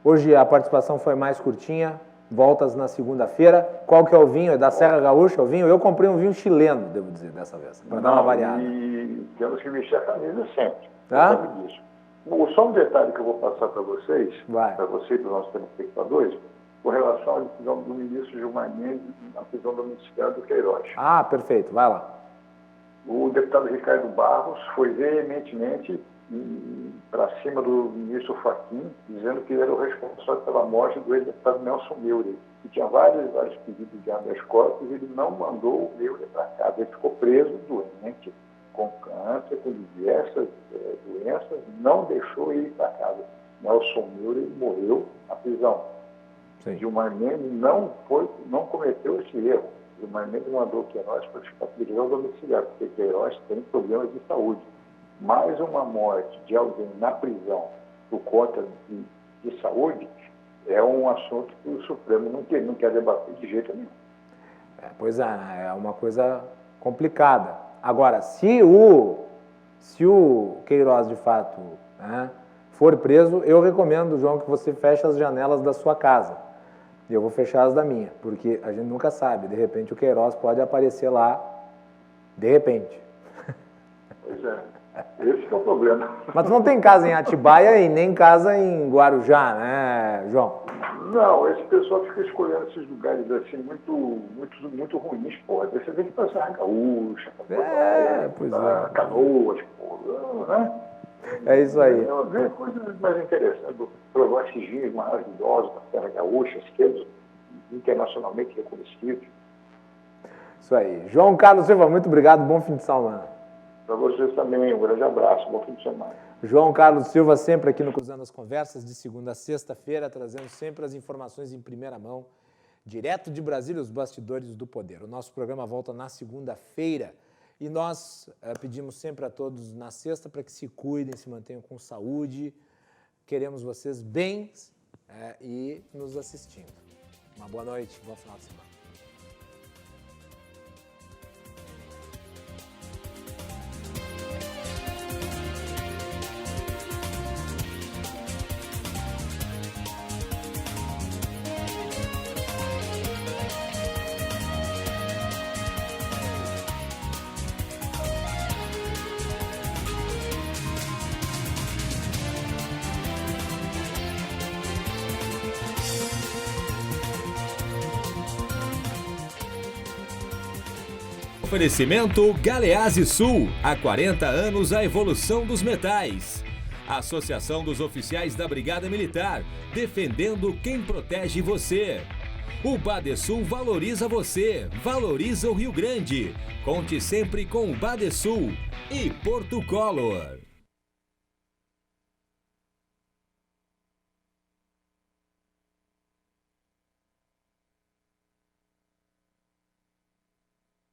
hoje a participação foi mais curtinha, voltas na segunda-feira. Qual que é o vinho? É da Serra Gaúcha o vinho? Eu comprei um vinho chileno, devo dizer, dessa vez, para dar uma variada. E temos que vestir a camisa sempre. Tá? Sabe disso. Só um detalhe que eu vou passar para vocês, para você e para os nossos telespectadores, com relação à decisão do ministro Gilmar Mendes na prisão domiciliar do Queiroz. Ah, perfeito. Vai lá. O deputado Ricardo Barros foi veementemente para cima do ministro Fachin, dizendo que ele era o responsável pela morte do ex-deputado Nelson Meurer, que tinha vários pedidos de habeas corpus e ele não mandou o Meurer para casa. Ele ficou preso, doente, com câncer, com diversas doenças, não deixou ele ir para casa. Nelson Meurer morreu na prisão. Sim. Gilmar Mendes não cometeu esse erro. Gilmar Mendes mandou Queiroz para ficar prisão domiciliar, porque Queiroz tem problemas de saúde. Mais uma morte de alguém na prisão por conta de saúde é um assunto que o Supremo não quer debater de jeito nenhum. Pois é uma coisa complicada. Agora, se o Queiroz, de fato, né, for preso, eu recomendo, João, que você feche as janelas da sua casa. E eu vou fechar as da minha, porque a gente nunca sabe. De repente, o Queiroz pode aparecer lá, de repente. Pois é. Esse que é o problema. Mas tu não tem casa em Atibaia e nem casa em Guarujá, né, João? Não, esse pessoal fica escolhendo esses lugares assim muito ruins, pô. Você tem que ir para Serra Gaúcha, para Canoas, pô, né? É isso aí. Eu vejo coisas mais interessantes, provostiginhos maravilhosos da Serra Gaúcha, esquerdos internacionalmente reconhecidos. Isso aí. João Carlos Silva, muito obrigado, bom fim de semana. Para vocês também, um grande abraço, bom fim de semana. João Carlos Silva, sempre aqui no Cruzando as Conversas, de segunda a sexta-feira, trazendo sempre as informações em primeira mão, direto de Brasília, os bastidores do poder. O nosso programa volta na segunda-feira e nós pedimos sempre a todos na sexta para que se cuidem, se mantenham com saúde. Queremos vocês bem e nos assistindo. Uma boa noite, bom final de semana. Oferecimento Galeazzi Sul, há 40 anos a evolução dos metais. Associação dos Oficiais da Brigada Militar, defendendo quem protege você. O Badesul valoriza você, valoriza o Rio Grande. Conte sempre com o Badesul e Porto Color.